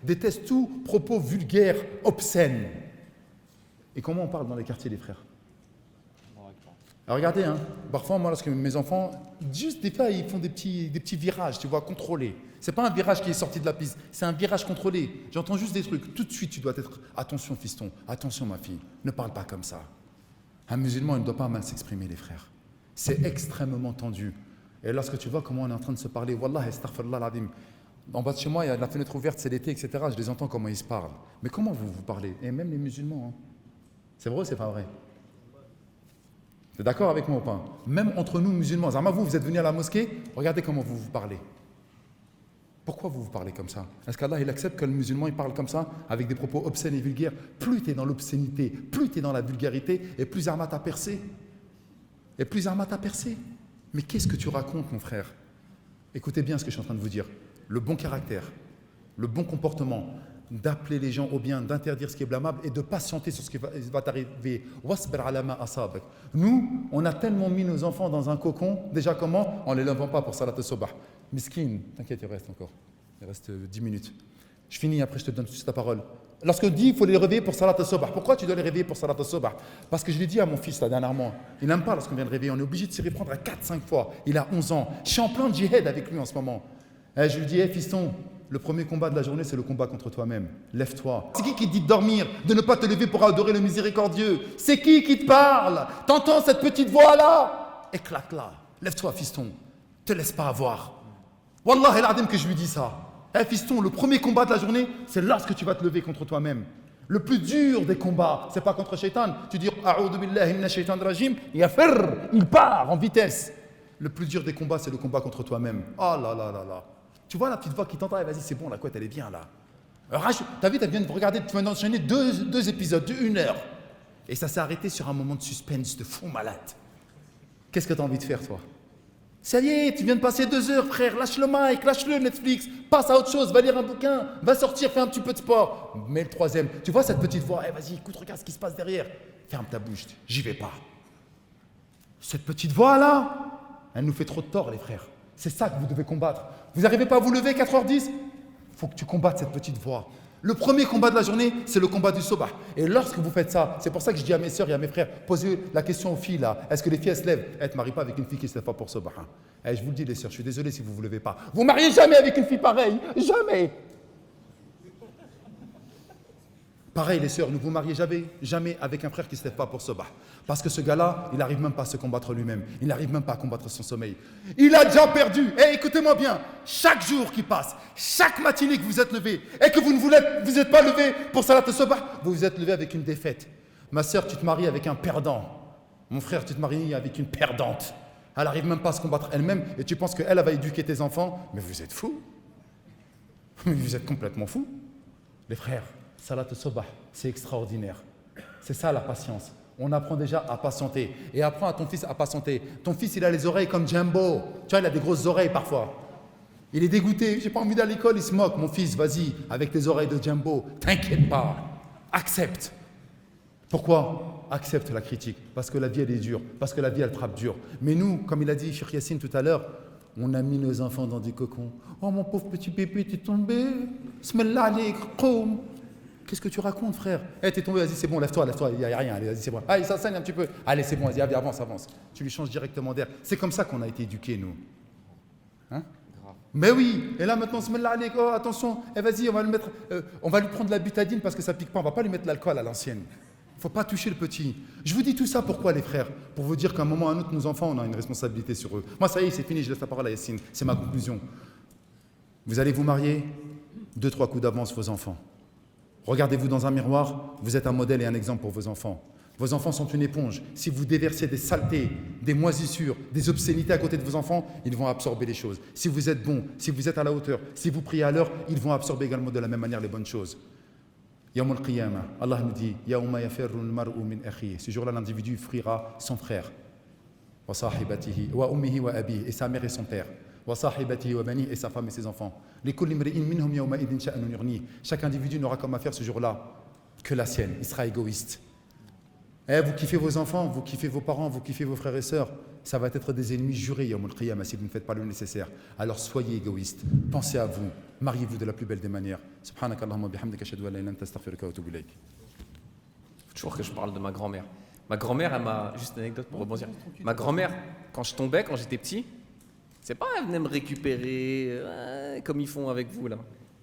déteste tout propos vulgaire, obscène. Et comment on parle dans les quartiers, les frères? Alors regardez, hein, parfois, moi, lorsque mes enfants, juste des fois, ils font des petits virages, tu vois, contrôlés. C'est pas un virage qui est sorti de la piste, c'est un virage contrôlé. J'entends juste des trucs. Tout de suite, tu dois être, attention, fiston, attention, ma fille, ne parle pas comme ça. Un musulman, il ne doit pas mal s'exprimer, les frères. C'est extrêmement tendu. Et lorsque tu vois comment on est en train de se parler, Wallah, astaghfirullah al-azim. En bas de chez moi, il y a la fenêtre ouverte, c'est l'été, etc. Je les entends comment ils se parlent. Mais comment vous vous parlez? Et même les musulmans. Hein. C'est vrai ou c'est pas vrai? Tu es d'accord avec moi ou pas? Même entre nous, musulmans. Zama, vous êtes venus à la mosquée, regardez comment vous vous parlez. Pourquoi vous vous parlez comme ça? Est-ce qu'Allah il accepte que le musulman il parle comme ça, avec des propos obscènes et vulgaires? Plus tu es dans l'obscénité, plus tu es dans la vulgarité, et plus Arma t'a percé. Et plus Arma t'a percé. Mais qu'est-ce que tu racontes, mon frère? Écoutez bien ce que je suis en train de vous dire. Le bon caractère, le bon comportement, d'appeler les gens au bien, d'interdire ce qui est blâmable et de patienter sur ce qui va t'arriver. Wasbir ala ma asabak. Nous, on a tellement mis nos enfants dans un cocon. Déjà comment? En ne les levant pas pour salat al-sobah. Miskin, t'inquiète, il reste encore. Il reste 10 minutes. Je finis, après je te donne tout de suite la parole. Lorsqu'on dit qu'il faut les réveiller pour salat al-sobah, pourquoi tu dois les réveiller pour salat al-sobah? Parce que je l'ai dit à mon fils là dernièrement, il n'aime pas lorsqu'on vient le réveiller, on est obligé de s'y reprendre à 4-5 fois. Il a 11 ans. Je suis en plein djihad avec lui en ce moment. Et je lui dis, fiston, le premier combat de la journée, c'est le combat contre toi-même. Lève-toi. C'est qui te dit de dormir, de ne pas te lever pour adorer le miséricordieux? C'est qui te parle? T'entends cette petite voix-là? Éclate-la. Lève-toi, fiston. Te laisse pas avoir. Wallah el-Adim que je lui dis ça. Fiston, le premier combat de la journée, c'est lorsque tu vas te lever contre toi-même. Le plus dur des combats, c'est pas contre Shaitan. Tu dis, A'udhu billahi minash shaitanir rajim, il part en vitesse. Le plus dur des combats, c'est le combat contre toi-même. Oh là là là là. Tu vois la petite voix qui t'entend, vas-y, c'est bon, la couette, elle est bien là. T'as vu, t'as bien de regarder, tu viens d'enchaîner deux épisodes de 1 heure. Et ça s'est arrêté sur un moment de suspense, de fou malade. Qu'est-ce que tu as envie de faire, toi? Ça y est, tu viens de passer 2 heures, frère, lâche le mic, lâche le Netflix, passe à autre chose, va lire un bouquin, va sortir, fais un petit peu de sport. Mais le troisième, tu vois cette petite voix, vas-y, écoute, regarde ce qui se passe derrière. Ferme ta bouche, j'y vais pas. Cette petite voix-là, elle nous fait trop de tort, les frères. C'est ça que vous devez combattre. Vous n'arrivez pas à vous lever 4h10? Il faut que tu combattes cette petite voix. Le premier combat de la journée, c'est le combat du sobah. Et lorsque vous faites ça, c'est pour ça que je dis à mes sœurs et à mes frères, posez la question aux filles là. Est-ce que les filles elles se lèvent? Tu ne maries pas avec une fille qui se lève pas pour sobah. Hein. Je vous le dis les sœurs, je suis désolé si vous ne vous levez pas. Vous ne mariez jamais avec une fille pareille. Jamais. Pareil les sœurs, ne vous mariez jamais avec un frère qui ne se lève pas pour sobah. Parce que ce gars-là, il n'arrive même pas à se combattre lui-même. Il n'arrive même pas à combattre son sommeil. Il a déjà perdu. Écoutez-moi bien, chaque jour qui passe, chaque matinée que vous êtes levé et que vous ne vous êtes pas levé pour salat al-sobah, vous vous êtes levé avec une défaite. Ma sœur, tu te maries avec un perdant. Mon frère, tu te maries avec une perdante. Elle n'arrive même pas à se combattre elle-même et tu penses qu'elle va éduquer tes enfants. Mais vous êtes fous. Vous êtes complètement fous. Les frères, salat al-sobah, c'est extraordinaire. C'est ça la patience. On apprend déjà à patienter. Et apprends à ton fils à patienter. Ton fils, il a les oreilles comme Jumbo. Tu vois, il a des grosses oreilles parfois. Il est dégoûté. J'ai pas envie d'aller à l'école. Il se moque. Mon fils, vas-y, avec tes oreilles de Jumbo. T'inquiète pas. Accepte. Pourquoi? Accepte la critique. Parce que la vie, elle est dure. Parce que la vie, elle frappe dur. Mais nous, comme il a dit Cheikh Yassine tout à l'heure, on a mis nos enfants dans des cocons. Oh, mon pauvre petit bébé, t'es tombé. Smellah alik, qoum. Qu'est-ce que tu racontes, frère? T'es tombé, vas-y, c'est bon, lève-toi, il n'y a rien, allez, vas-y, c'est bon. Allez, ça saigne un petit peu. Allez, c'est bon, vas-y, avance. Tu lui changes directement d'air. C'est comme ça qu'on a été éduqués, nous. Hein? Grave. Mais oui, et là maintenant, oh, attention, vas-y, on va lui prendre la butadine parce que ça pique pas, on va pas lui mettre l'alcool à l'ancienne. Il ne faut pas toucher le petit. Je vous dis tout ça pourquoi les frères? Pour vous dire qu'à un moment ou à un autre, nos enfants, on a une responsabilité sur eux. Moi ça y est, c'est fini, je laisse la parole à Yassine, c'est ma conclusion. Vous allez vous marier, 2-3 coups d'avance vos enfants. Regardez-vous dans un miroir, vous êtes un modèle et un exemple pour vos enfants. Vos enfants sont une éponge. Si vous déversez des saletés, des moisissures, des obscénités à côté de vos enfants, ils vont absorber les choses. Si vous êtes bon, si vous êtes à la hauteur, si vous priez à l'heure, ils vont absorber également de la même manière les bonnes choses. Yawm al-Qiyamah, Allah nous dit Yawma yafirru al-mar'u min akhihi. Ce jour-là, l'individu fuira son frère. Wa sahibatihi wa ummihi wa abihi, et sa mère et son père. Wa sahibatihi wa banihi, et sa femme et ses enfants. Likulli imri'in minhum yawma idhin sha'nun yughni. Chaque individu n'aura comme affaire ce jour-là que la sienne. Il sera égoïste. Vous kiffez vos enfants, vous kiffez vos parents, vous kiffez vos frères et sœurs. Ça va être des ennemis jurés, Yawm al-Qiyamah, si vous ne faites pas le nécessaire. Alors soyez égoïstes, pensez à vous, mariez-vous de la plus belle des manières. Subhanakallahumma bihamdika ashhadu an la ilaha illa anta astaghfiruka wa atubu ilayk. Faut toujours que je parle de ma grand-mère. Ma grand-mère, elle m'a... Juste une anecdote pour rebondir. Ma grand-mère, quand je tombais, quand j'étais petit, c'est pas elle venait me récupérer comme ils font avec vous là.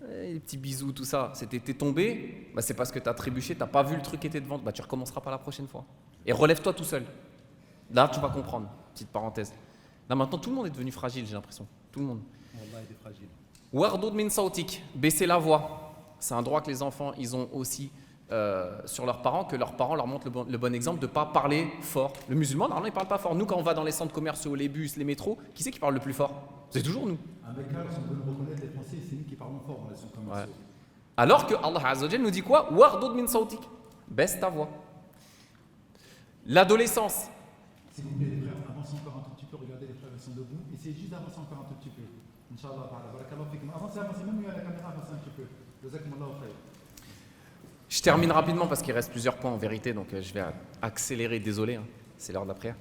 Les petits bisous, tout ça. C'était t'es tombé, c'est parce que t'as trébuché, t'as pas vu le truc qui était devant, tu recommenceras pas la prochaine fois. Et relève-toi tout seul. Là, tu vas comprendre. Petite parenthèse. Là, maintenant, tout le monde est devenu fragile, j'ai l'impression. Tout le monde. Allah est fragile. Wardud min sautik, baisser la voix. C'est un droit que les enfants, ils ont aussi sur leurs parents, que leurs parents leur montrent le bon exemple de ne pas parler fort. Le musulman, normalement, il ne parle pas fort. Nous, quand on va dans les centres commerciaux, les bus, les métros, qui c'est qui parle le plus fort? C'est toujours nous. Avec eux, on peut reconnaître les Français, c'est nous qui parlons fort dans les centres commerciaux. Ouais. Alors que Allah Azza wa Jalla nous dit quoi? Wardud min sautik, baisse ta voix. L'adolescence. S'il vous plaît, les frères, avancez encore un tout petit peu, regardez les frères, ils sont debout. Essayez juste d'avancer encore un tout petit peu. Inch'Allah, barakallahu fikum. Avancez, même mieux à la caméra, avancez un petit peu. Jazakumullahu khayr. Je termine rapidement parce qu'il reste plusieurs points en vérité, donc je vais accélérer, désolé, c'est l'heure de la prière.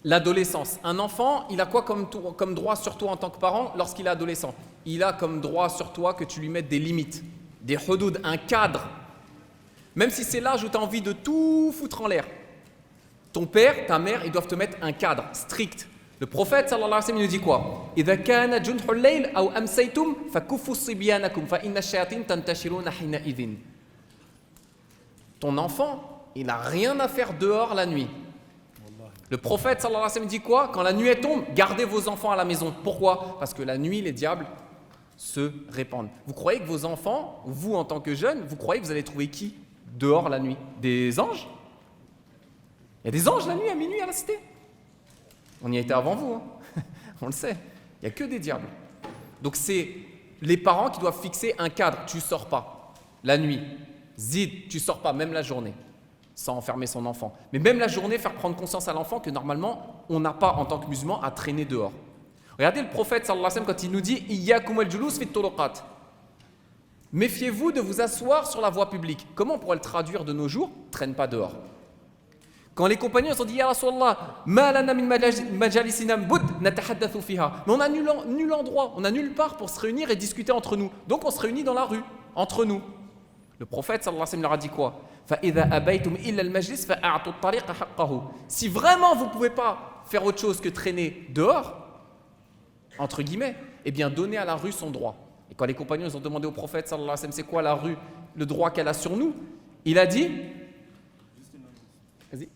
L'adolescence. Un enfant, il a quoi comme droit sur toi en tant que parent lorsqu'il est adolescent? Il a comme droit sur toi que tu lui mettes des limites, des hudud, un cadre. Même si c'est l'âge où tu as envie de tout foutre en l'air. Ton père, ta mère, ils doivent te mettre un cadre strict. Le prophète sallallahu alayhi wa sallam, il nous dit quoi? إذا كان جنح الليل أو أمسيتم فكفوا صبيانكم فإن الشياطين تنتشرون حينئذ. Ton enfant, il n'a rien à faire dehors la nuit. Le prophète sallallahu alayhi wa sallam dit quoi? Quand la nuit est tombe, gardez vos enfants à la maison. Pourquoi? Parce que la nuit, les diables se répandent. Vous croyez que vos enfants, vous en tant que jeunes, vous croyez que vous allez trouver qui dehors la nuit? Des anges? Il y a des anges la nuit à minuit à la cité. On y a été avant vous, hein. On le sait. Il n'y a que des diables. Donc c'est les parents qui doivent fixer un cadre. Tu ne sors pas la nuit. Zid, tu ne sors pas, même la journée, sans enfermer son enfant. Mais même la journée, faire prendre conscience à l'enfant que normalement, on n'a pas en tant que musulman à traîner dehors. Regardez le prophète sallallahu alayhi wa sallam quand il nous dit Iyyakum al-julus fit turuqat. Méfiez-vous de vous asseoir sur la voie publique. Comment on pourrait le traduire de nos jours? Traîne pas dehors. Quand les compagnons se sont dit Ya Rasulallah, ma lana min majalisina bud natahaddathu fiha. Mais on a nul endroit, on a nulle part pour se réunir et discuter entre nous. Donc on se réunit dans la rue, entre nous. Le prophète sallallahu alayhi wa sallam leur a dit quoi? فَإِذَا أَبَيْتُمْ إِلَّا الْمَجْلِسِ فَأَعْطُوا الطَّرِيقَ حَقَّهُ. Si vraiment vous ne pouvez pas faire autre chose que traîner dehors, entre guillemets, eh bien donnez à la rue son droit. Et quand les compagnons ils ont demandé au prophète sallallahu alayhi wa sallam c'est quoi la rue, le droit qu'elle a sur nous, il a dit vas-y.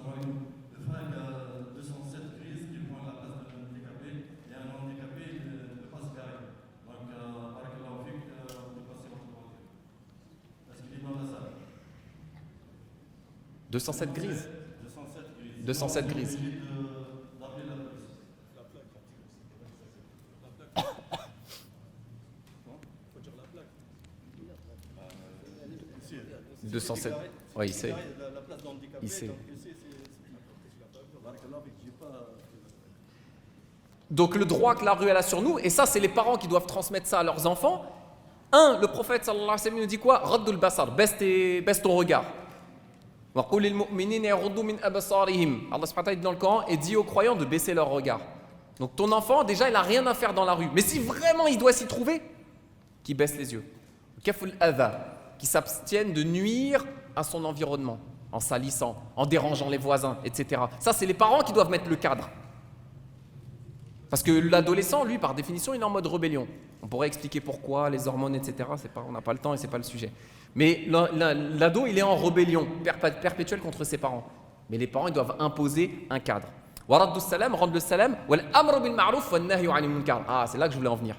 Le frère a 207 crises qui prend la place de handicapé et un handicapé ne passe derrière. Donc, avec la vie, on peut passer entre voitures. Est-ce qu'il demande ça? 207 grises. 207 grises. 207 grises. On est obligé d'appeler la police. La plaque. La plaque. Non? Faut dire la plaque. Ici. 207. Oui, il sait. La place d'handicapé. Il sait. Donc, Donc le droit que la rue elle a sur nous, et ça c'est les parents qui doivent transmettre ça à leurs enfants. Le prophète sallallahu alayhi wa sallam nous dit quoi? Raddul basar, baisse ton regard. Allah subhanahu wa ta'ala dit dans le Coran et dit aux croyants de baisser leur regard. Donc ton enfant déjà il n'a rien à faire dans la rue, mais si vraiment il doit s'y trouver, qu'il baisse les yeux. Kaful adha, qui s'abstienne de nuire à son environnement, en salissant, en dérangeant les voisins, etc. Ça c'est les parents qui doivent mettre le cadre. Parce que l'adolescent, lui, par définition, il est en mode rébellion. On pourrait expliquer pourquoi, les hormones, etc. On n'a pas le temps et ce n'est pas le sujet. Mais l'ado, il est en rébellion perpétuelle contre ses parents. Mais les parents, ils doivent imposer un cadre. Wa salam, rendre le salam, wal amru bil ma'ruf, wan nahyu 'anil munkar. Ah, c'est là que je voulais en venir.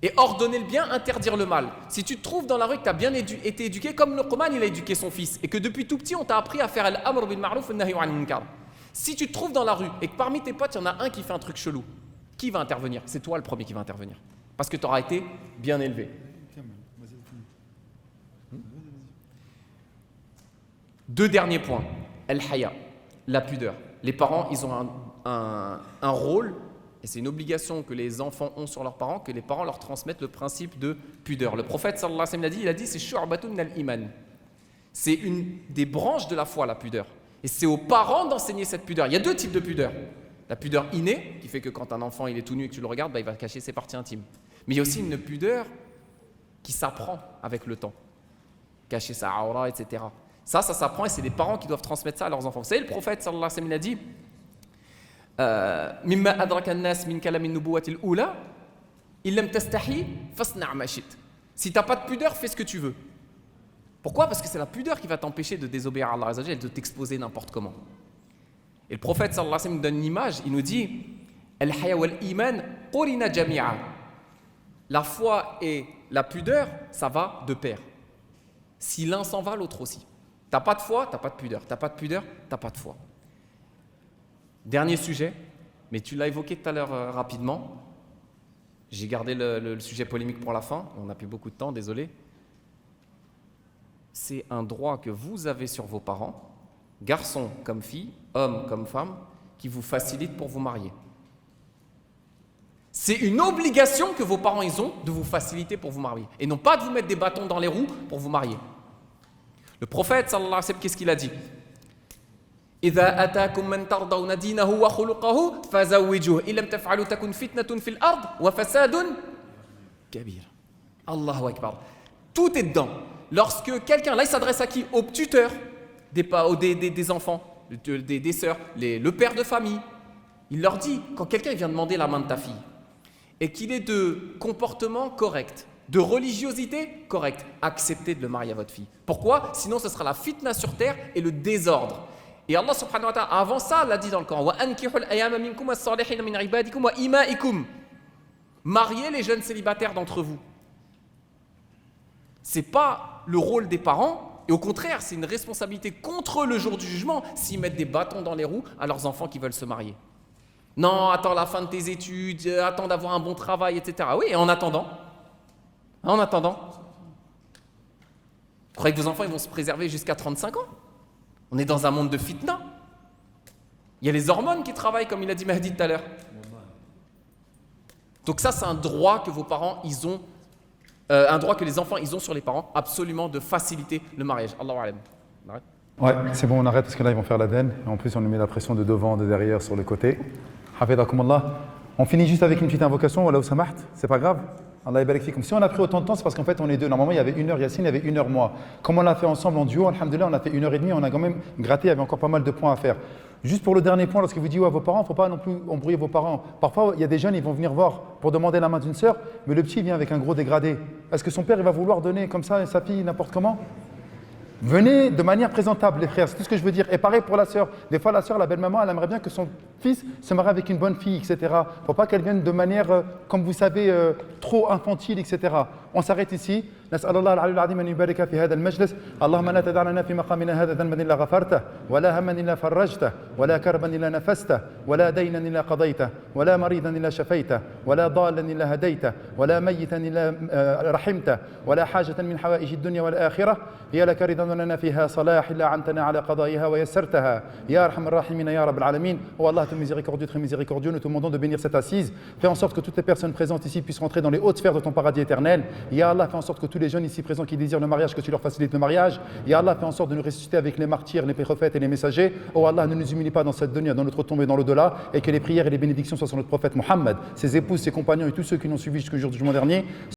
Et ordonner le bien, interdire le mal. Si tu te trouves dans la rue que tu as bien été éduqué, comme Luqman, il a éduqué son fils, et que depuis tout petit, on t'a appris à faire al-amr bil ma'ruf wa nahyu 'anil munkar. Si tu te trouves dans la rue et que parmi tes potes, il y en a un qui fait un truc chelou, qui va intervenir? C'est toi le premier qui va intervenir. Parce que tu auras été bien élevé. Deux derniers points. Al-haya, la pudeur. Les parents, ils ont un rôle, et c'est une obligation que les enfants ont sur leurs parents, que les parents leur transmettent le principe de pudeur. Le prophète sallallahu alayhi wa sallam il a dit c'est shu'batun min al-iman. C'est une des branches de la foi, la pudeur. Et c'est aux parents d'enseigner cette pudeur. Il y a deux types de pudeur. La pudeur innée, qui fait que quand un enfant il est tout nu et que tu le regardes, il va cacher ses parties intimes. Mais il y a aussi une pudeur qui s'apprend avec le temps. Cacher sa aura, etc. Ça s'apprend et c'est les parents qui doivent transmettre ça à leurs enfants. Vous savez, le prophète sallallahu alayhi wa sallam il a dit Mimma adraka an-nas min kalam an-nubuwwati al-ula illam tastahi fasna' ma shit. Si tu n'as pas de pudeur, fais ce que tu veux. Pourquoi? Parce que c'est la pudeur qui va t'empêcher de désobéir à Allah Azza wa Jalla et de t'exposer n'importe comment. Et le prophète sallallahu alayhi wa sallam nous donne une image, il nous dit Al-haya wal-iman qurina jami'a. La foi et la pudeur, ça va de pair. Si l'un s'en va, l'autre aussi. T'as pas de foi, t'as pas de pudeur. T'as pas de pudeur, t'as pas de foi. Dernier sujet, mais tu l'as évoqué tout à l'heure rapidement. J'ai gardé le sujet polémique pour la fin. On n'a plus beaucoup de temps, désolé. C'est un droit que vous avez sur vos parents, garçons comme filles, hommes comme femmes, qui vous facilite pour vous marier. C'est une obligation que vos parents ils ont de vous faciliter pour vous marier. Et non pas de vous mettre des bâtons dans les roues pour vous marier. Le prophète, sallallahu alayhi wa sallam, qu'est-ce qu'il a dit? إذا أتاكم من ترضون دينه وخلقه فزوجوه إن لم تفعلوا تكن فتنة في الأرض وفساد كبير. Allahu Akbar. Tout est dedans. Lorsque quelqu'un, là il s'adresse à qui? Au tuteur des enfants, des sœurs, le père de famille. Il leur dit, quand quelqu'un vient demander la main de ta fille et qu'il est de comportement correct, de religiosité correcte, acceptez de le marier à votre fille. Pourquoi? Sinon ce sera la fitna sur terre et le désordre. Et Allah subhanahu wa ta'ala, avant ça, l'a dit dans le Coran, وَأَنْكِحُوا الْأَيَامَ مِنْكُمْ وَالصَّالِحِينَ مِنْ عِبَادِكُمْ وَإِمَائِكُمْ. Mariez les jeunes célibataires d'entre vous. C'est pas le rôle des parents, et au contraire, c'est une responsabilité contre le jour du jugement s'ils mettent des bâtons dans les roues à leurs enfants qui veulent se marier. Non, attends la fin de tes études, attends d'avoir un bon travail, etc. Oui, et en attendant, vous croyez que vos enfants ils vont se préserver jusqu'à 35 ans? On est dans un monde de fitna. Il y a les hormones qui travaillent, comme il a dit Mahdi tout à l'heure. Donc ça, c'est un droit que vos parents, ils ont, un droit que les enfants, ils ont sur les parents, absolument de faciliter le mariage. Allahu a'lam. Ouais, c'est bon, on arrête parce que là, ils vont faire l'adhan. En plus, on nous met la pression de devant, de derrière, sur le côté. Hafidhakumullah. On finit juste avec une petite invocation. Wala usamaht. C'est pas grave. Allah yabarak fikum. Si on a pris autant de temps, c'est parce qu'en fait, on est deux. Normalement, il y avait 1 heure Yassine, il y avait 1 heure moi. Comme on l'a fait ensemble en duo, alhamdoulilah, on a fait 1h30, on a quand même gratté, il y avait encore pas mal de points à faire. Juste pour le dernier point, lorsque vous dites à vos parents, il ne faut pas non plus embrouiller vos parents. Parfois, il y a des jeunes, ils vont venir voir pour demander la main d'une sœur, mais le petit vient avec un gros dégradé. Est-ce que son père, il va vouloir donner comme ça à sa fille n'importe comment? Venez de manière présentable, les frères, c'est tout ce que je veux dire. Et pareil pour la sœur. Des fois, la sœur, la belle-maman, elle aimerait bien que son fils se marie avec une bonne fille, etc. Il ne faut pas qu'elle vienne de manière, comme vous savez, trop infantile, etc. On s'arrête ici. نسأل الله العلي العظيم أن يبارك في هذا المجلس اللهم لا تدع لنا في مقامنا هذا ذنبا إلا غفرته ولا هما إلا فرجته ولا كربا إلا نفسته ولا دينا إلا قضيته ولا مريضا إلا شفيته ولا ضالا إلا هديته ولا ميتا إلا رحمته ولا حاجة من حوائج الدنيا والآخرة هي لك رضا لنا فيها صلاح إلا عنتنا على قضائها ويسرتها يا أرحم الراحمين يا رب العالمين. Oh Allah, tout miséricordieux, très miséricordieux, nous te demandons de bénir cette assise. Fais en sorte que toutes les personnes présentes ici puissent rentrer dans les hautes sphères de ton paradis éternel. Ya Allah, fais en sorte que tous les jeunes ici présents qui désirent le mariage, que tu leur facilites le mariage. Ya Allah, fais en sorte de nous ressusciter avec les martyrs, les prophètes et les messagers. Oh Allah, ne nous humilie pas dans cette dunya, dans notre tombée, dans l'au-delà, et que les prières et les bénédictions soient sur notre prophète Mohammed, ses épouses, ses compagnons et tous ceux qui l'ont suivi jusqu'au jour du jugement dernier.